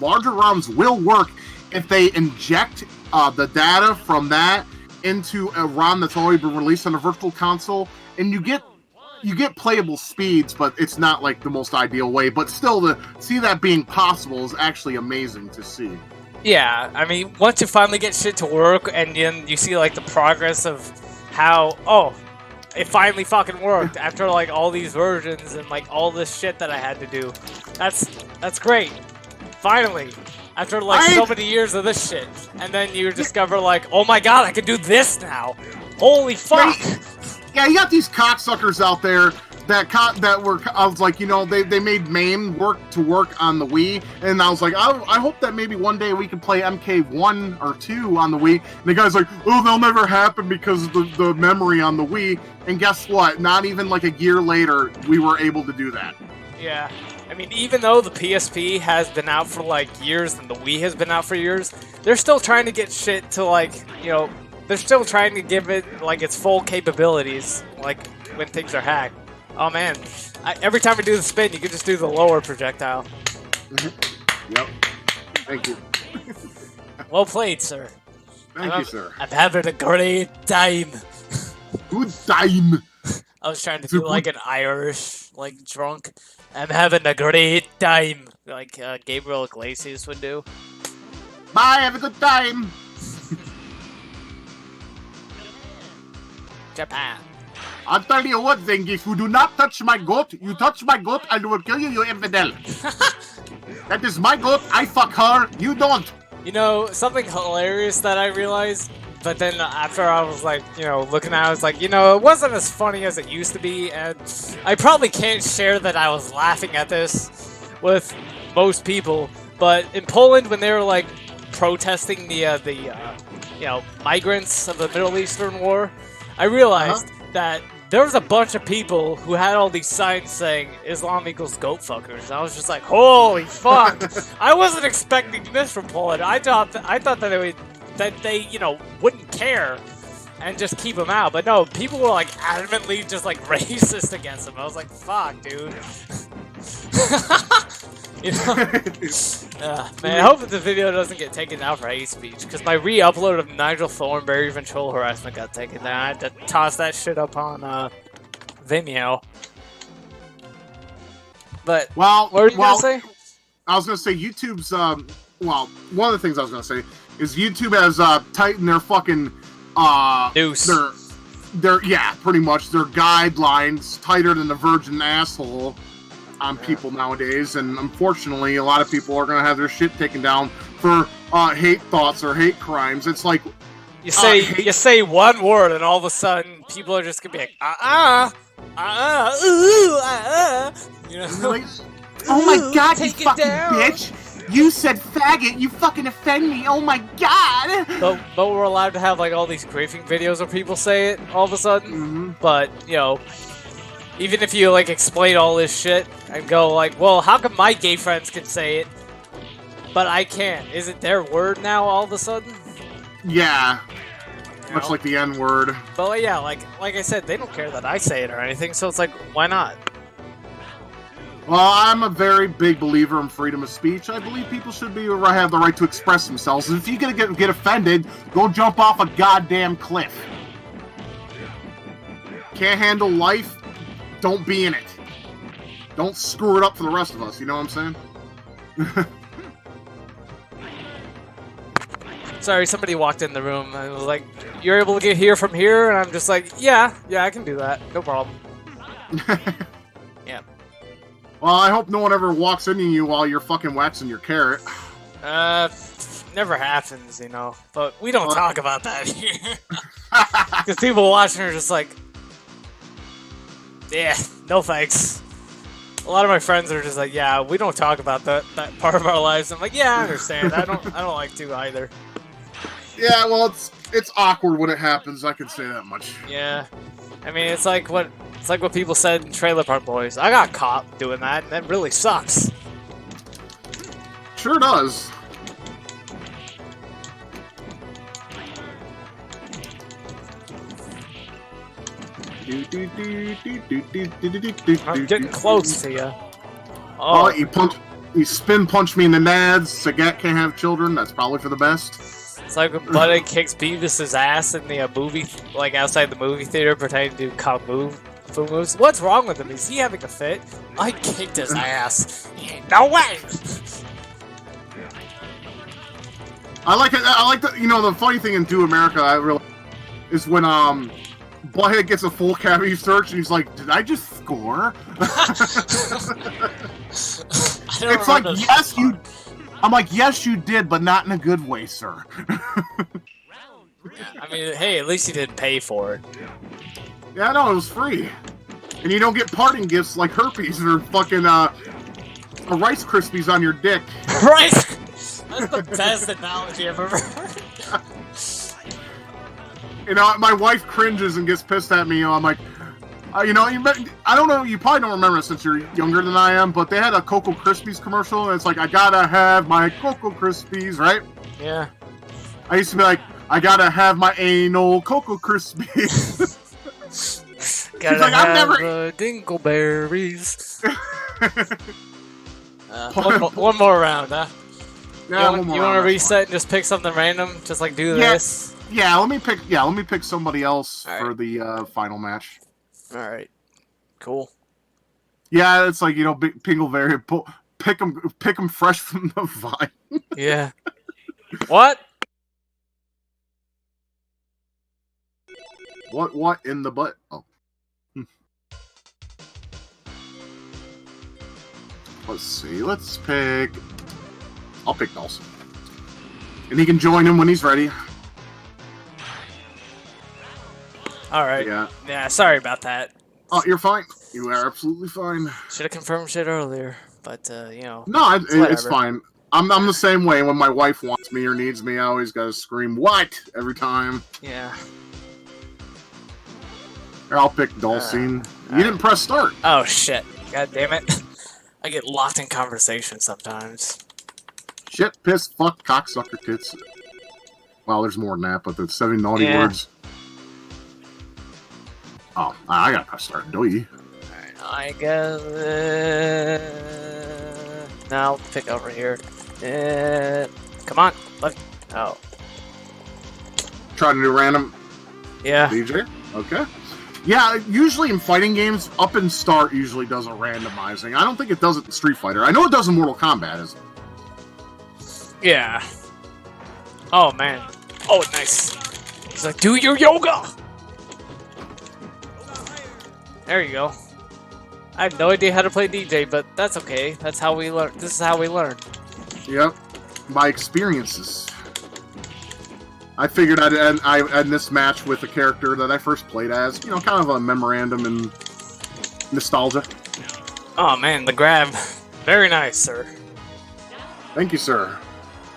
larger ROMs will work if they inject the data from that into a ROM that's already been released on a virtual console, and you get playable speeds, but it's not like the most ideal way. But still, to see that being possible is actually amazing to see. Yeah, I mean, once you finally get shit to work, and then you see like the progress of how, oh, it finally fucking worked after like all these versions and like all this shit that I had to do. That's great. Finally, after like so many years of this shit, and then you discover like, oh my god, I can do this now. Holy fuck! Yeah, you got these cocksuckers out there I was like, you know, they made MAME work on the Wii, and I was like, I hope that maybe one day we can play MK1 or 2 on the Wii. And the guy's like, oh, they'll never happen because of the memory on the Wii. And guess what? Not even like a year later, we were able to do that. Yeah. I mean, even though the PSP has been out for like years and the Wii has been out for years, they're still trying to get shit to like, you know, they're still trying to give it like its full capabilities, like when things are hacked. Oh man, every time we do the spin, you can just do the lower projectile. Yep. Thank you. Well played, sir. Thank you, sir. I'm having a great time. Good time. I was trying to do like an Irish, like drunk. I'm having a great time, like Gabriel Iglesias would do. Bye, have a good time. Japan. I'll tell you one thing, if you do not touch my goat, you touch my goat, I will kill you, you infidel. That is my goat, I fuck her, you don't. You know, something hilarious that I realized, but then after I was like, you know, looking at it, I was like, you know, it wasn't as funny as it used to be, and I probably can't share that I was laughing at this with most people, but in Poland, when they were like protesting the you know, migrants of the Middle Eastern War, I realized that there was a bunch of people who had all these signs saying Islam equals goat fuckers. I was just like, holy fuck! I wasn't expecting this from Poland. I thought that they you know, wouldn't care and just keep them out. But no, people were like adamantly just like racist against them. I was like, fuck, dude. You know? Man, I hope that the video doesn't get taken down for hate speech, because my re-upload of Nigel Thornberry control harassment got taken down. I had to toss that shit up on Vimeo. But what were you gonna say? I was gonna say YouTube's well, one of the things I was gonna say is YouTube has tightened their fucking Noose. Their yeah, pretty much their guidelines tighter than the virgin asshole on people nowadays, and unfortunately a lot of people are going to have their shit taken down for hate thoughts or hate crimes. It's like you say one word and all of a sudden people are just going to be like you know, like, oh my god, you fucking down. bitch, you said faggot, you fucking offend me, oh my god. But we're allowed to have like all these griefing videos where people say it all of a sudden. But you know, even if you like explain all this shit and go like, well, how come my gay friends can say it, but I can't? Is it their word now all of a sudden? Yeah. You Much know? like the N-word. But yeah, like I said, they don't care that I say it or anything, so it's like, why not? Well, I'm a very big believer in freedom of speech. I believe people should have the right to express themselves. And if you're gonna get offended, go jump off a goddamn cliff. Can't handle life? Don't be in it. Don't screw it up for the rest of us, you know what I'm saying? Sorry, somebody walked in the room and was like, you're able to get here from here? And I'm just like, yeah, I can do that. No problem. Yeah. Well, I hope no one ever walks into you while you're fucking waxing your carrot. Never happens, you know. But we don't talk about that here. Because people watching are just like, yeah, no thanks. A lot of my friends are just like, yeah, we don't talk about that part of our lives. I'm like, yeah, I understand. I don't like to either. Yeah, well, it's awkward when it happens. I can say that much. Yeah, I mean, it's like what people said in Trailer Park Boys. I got caught doing that, and that really sucks. Sure does. I'm getting close to you. Oh, you spin punch me in the nads. Sagat can't have children. That's probably for the best. It's like when Buddy kicks Beavis's ass in the movie, like outside the movie theater, pretending to do kung fu moves. What's wrong with him? Is he having a fit? I kicked his ass. No way. I like it. I like the. You know, the funny thing in Do America, I really is when Butthead gets a full cavity search and he's like, "Did I just score?" It's like, yes, you. I'm like, yes, you did, but not in a good way, sir. I mean, hey, at least you didn't pay for it. Yeah, no, it was free. And you don't get parting gifts like herpes or fucking Rice Krispies on your dick. Right. That's the best analogy I've ever heard. You know, my wife cringes and gets pissed at me. You know, I'm like, you know, I don't know. You probably don't remember it since you're younger than I am, but they had a Cocoa Krispies commercial, and it's like, I gotta have my Cocoa Krispies, right? Yeah. I used to be like, I gotta have my anal Cocoa Krispies. Gotta like, have I've never the dingleberries. One more round, huh? Yeah, you want to reset and just pick something random? Just like do this? Yeah, let me pick somebody else for the final match. Alright. Cool. Yeah, it's like, you know, Pingleberry, pick them fresh from the vine. Yeah. What? What in the butt? Oh. Let's see. Let's pick... I'll pick Dawson. And he can join him when he's ready. Alright. Yeah. Yeah, sorry about that. Oh, you're fine. You are absolutely fine. Should have confirmed shit earlier, but, you know. No, it's fine. I'm the same way. When my wife wants me or needs me, I always gotta scream, "What?" every time. Yeah. Here, I'll pick Dulcine. You didn't press start. Oh, shit. God damn it. I get locked in conversation sometimes. Shit, piss, fuck, cocksucker, tits. Well, there's more than that, but the 7 naughty words. Oh, I gotta press start. Do you? I guess. Now I'll pick over here. Come on. Oh. Try to do random. Yeah. DJ? Okay. Yeah, usually in fighting games, up and start usually does a randomizing. I don't think it does it in Street Fighter. I know it does in Mortal Kombat. Yeah. Oh, man. Oh, nice. He's like, do your yoga! There you go. I have no idea how to play DJ, but that's okay. That's how we learn. This is how we learn. Yep. My experiences. I figured I'd end this match with a character that I first played as. You know, kind of a memorandum and nostalgia. Oh, man, the grab. Very nice, sir. Thank you, sir.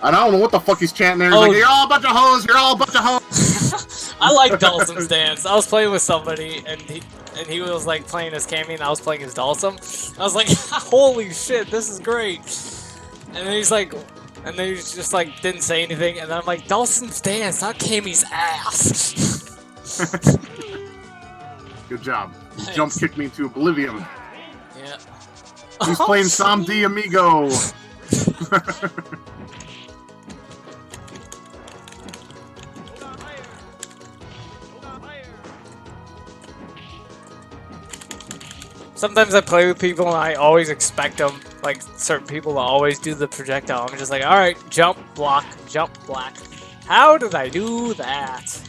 And I don't know what the fuck he's chanting there. He's like, you're all a bunch of hoes, you're all a bunch of hoes. I like Dawson's dance. I was playing with somebody, and he was like playing as Cammy, and I was playing as Dawson. I was like, holy shit, this is great. And then he's like, and then he just like didn't say anything, and then I'm like, Dawson's dance, not Cammy's ass. Good job. He jump kicked me into oblivion. Yeah. He's playing Sam D Amigo. Sometimes I play with people and I always expect them, like certain people, to always do the projectile. I'm just like, alright, jump, block, jump, block. How did I do that?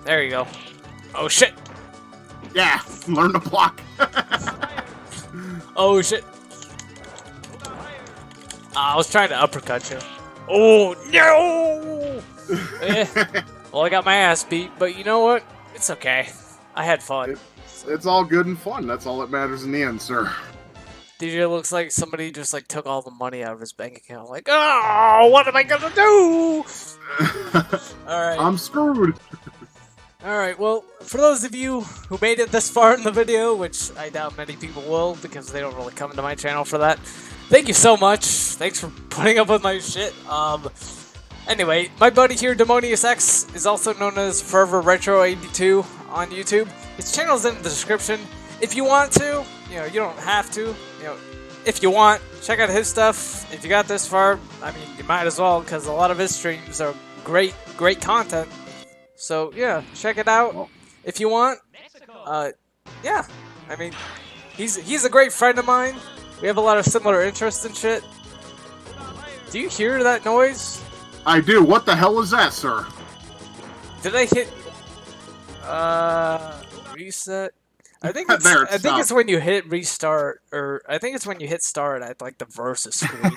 There you go. Oh shit! Yeah, learn to block. Oh shit! I was trying to uppercut you. Oh no! Well, I got my ass beat, but you know what? It's okay. I had fun. It's all good and fun. That's all that matters in the end, sir. DJ looks like somebody just like took all the money out of his bank account. Like, oh, what am I gonna do? Alright. I'm screwed. Alright, well, for those of you who made it this far in the video, which I doubt many people will because they don't really come to my channel for that, thank you so much. Thanks for putting up with my shit. Anyway, my buddy here, Demonius X, is also known as ForeverRetro82 on YouTube. His channel's in the description. If you want to, you know, you don't have to. You know, if you want, check out his stuff. If you got this far, I mean, you might as well, because a lot of his streams are great content. So yeah, check it out if you want. Yeah, I mean, he's a great friend of mine. We have a lot of similar interests and shit. Do you hear that noise? I do. What the hell is that, sir? Did I hit... reset? I think it's There, I think it's when you hit restart, or I think it's when you hit start at like the versus screen.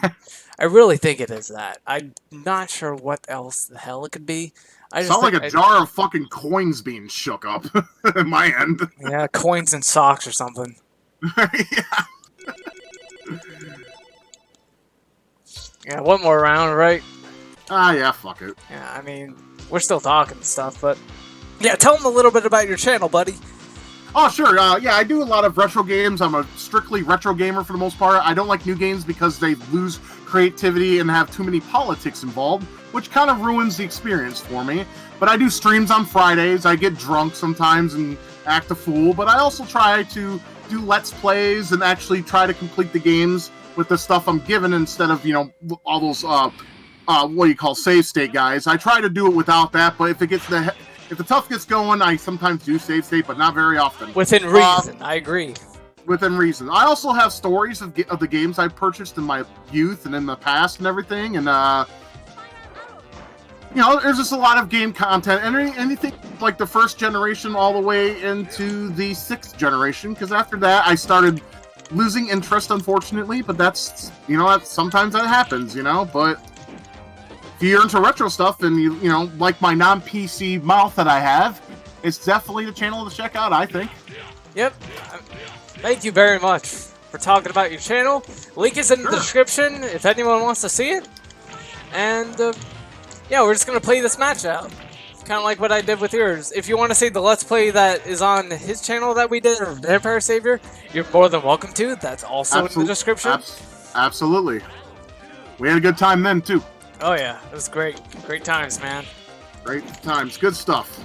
I really think it is that. I'm not sure what else the hell it could be. I just Sound like think a jar of fucking coins being shook up at my end. yeah, coins and socks or something. Yeah. Yeah, one more round, right? Yeah, fuck it. Yeah, I mean, we're still talking and stuff, but yeah, tell them a little bit about your channel, buddy. Oh, sure. Yeah, I do a lot of retro games. I'm a strictly retro gamer for the most part. I don't like new games because they lose creativity and have too many politics involved, which kind of ruins the experience for me. But I do streams on Fridays. I get drunk sometimes and act a fool, but I also try to do Let's Plays and actually try to complete the games with the stuff I'm given instead of, you know, all those, what do you call, save state guys. I try to do it without that, but if the tough gets going, I sometimes do save state, but not very often. Within reason, I agree. Within reason. I also have stories of the games I purchased in my youth and in the past and everything, and, you know, there's just a lot of game content, and anything like the first generation all the way into the 6th generation, because after that, I started losing interest, unfortunately, but that's, you know, sometimes that happens, you know, but if you're into retro stuff and you know, like my non-PC mouth that I have, it's definitely the channel to check out, I think. Yep. Thank you very much for talking about your channel. Link is in the description if anyone wants to see it. And, yeah, we're just going to play this match out. Kind of like what I did with yours. If you want to see the Let's Play that is on his channel that we did, or Vampire Savior, you're more than welcome to. That's also in the description. Absolutely. We had a good time then, too. Oh, yeah. It was great. Great times, man. Great times. Good stuff.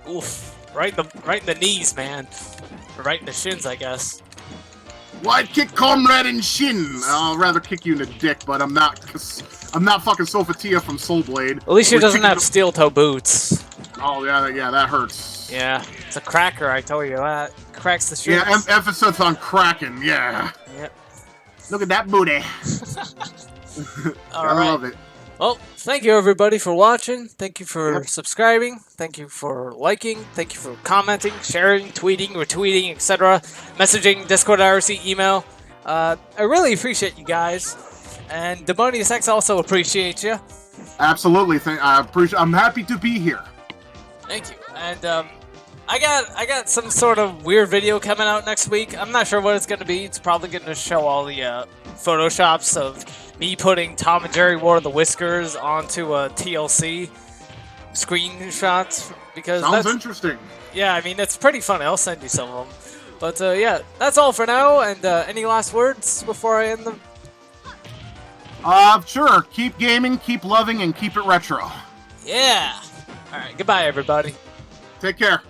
Oof. Right in the knees, man. Or right in the shins, I guess. Wide kick, comrade, and shin. I'll rather kick you in the dick, but I'm not, because I'm not fucking Sophatia from Soul Blade. At least she doesn't have steel toe boots. Oh, yeah, that hurts. Yeah, it's a cracker, I tell you that. Cracks the shins. Yeah, emphasis on cracking, yeah. Yep. Look at that booty. I love it. Well, thank you everybody for watching. Thank you for subscribing. Thank you for liking. Thank you for commenting, sharing, tweeting, retweeting, etc. Messaging, Discord, IRC, email. I really appreciate you guys. And Demonius X also appreciates you. Absolutely. I'm happy to be here. Thank you. And I got some sort of weird video coming out next week. I'm not sure what it's going to be. It's probably going to show all the photoshops of me putting Tom and Jerry War of the Whiskers onto a TLC screenshots, because sounds interesting. Yeah, I mean, it's pretty funny. I'll send you some of them. But yeah, that's all for now. And any last words before I end them? Sure. Keep gaming, keep loving, and keep it retro. Yeah. All right. Goodbye, everybody. Take care.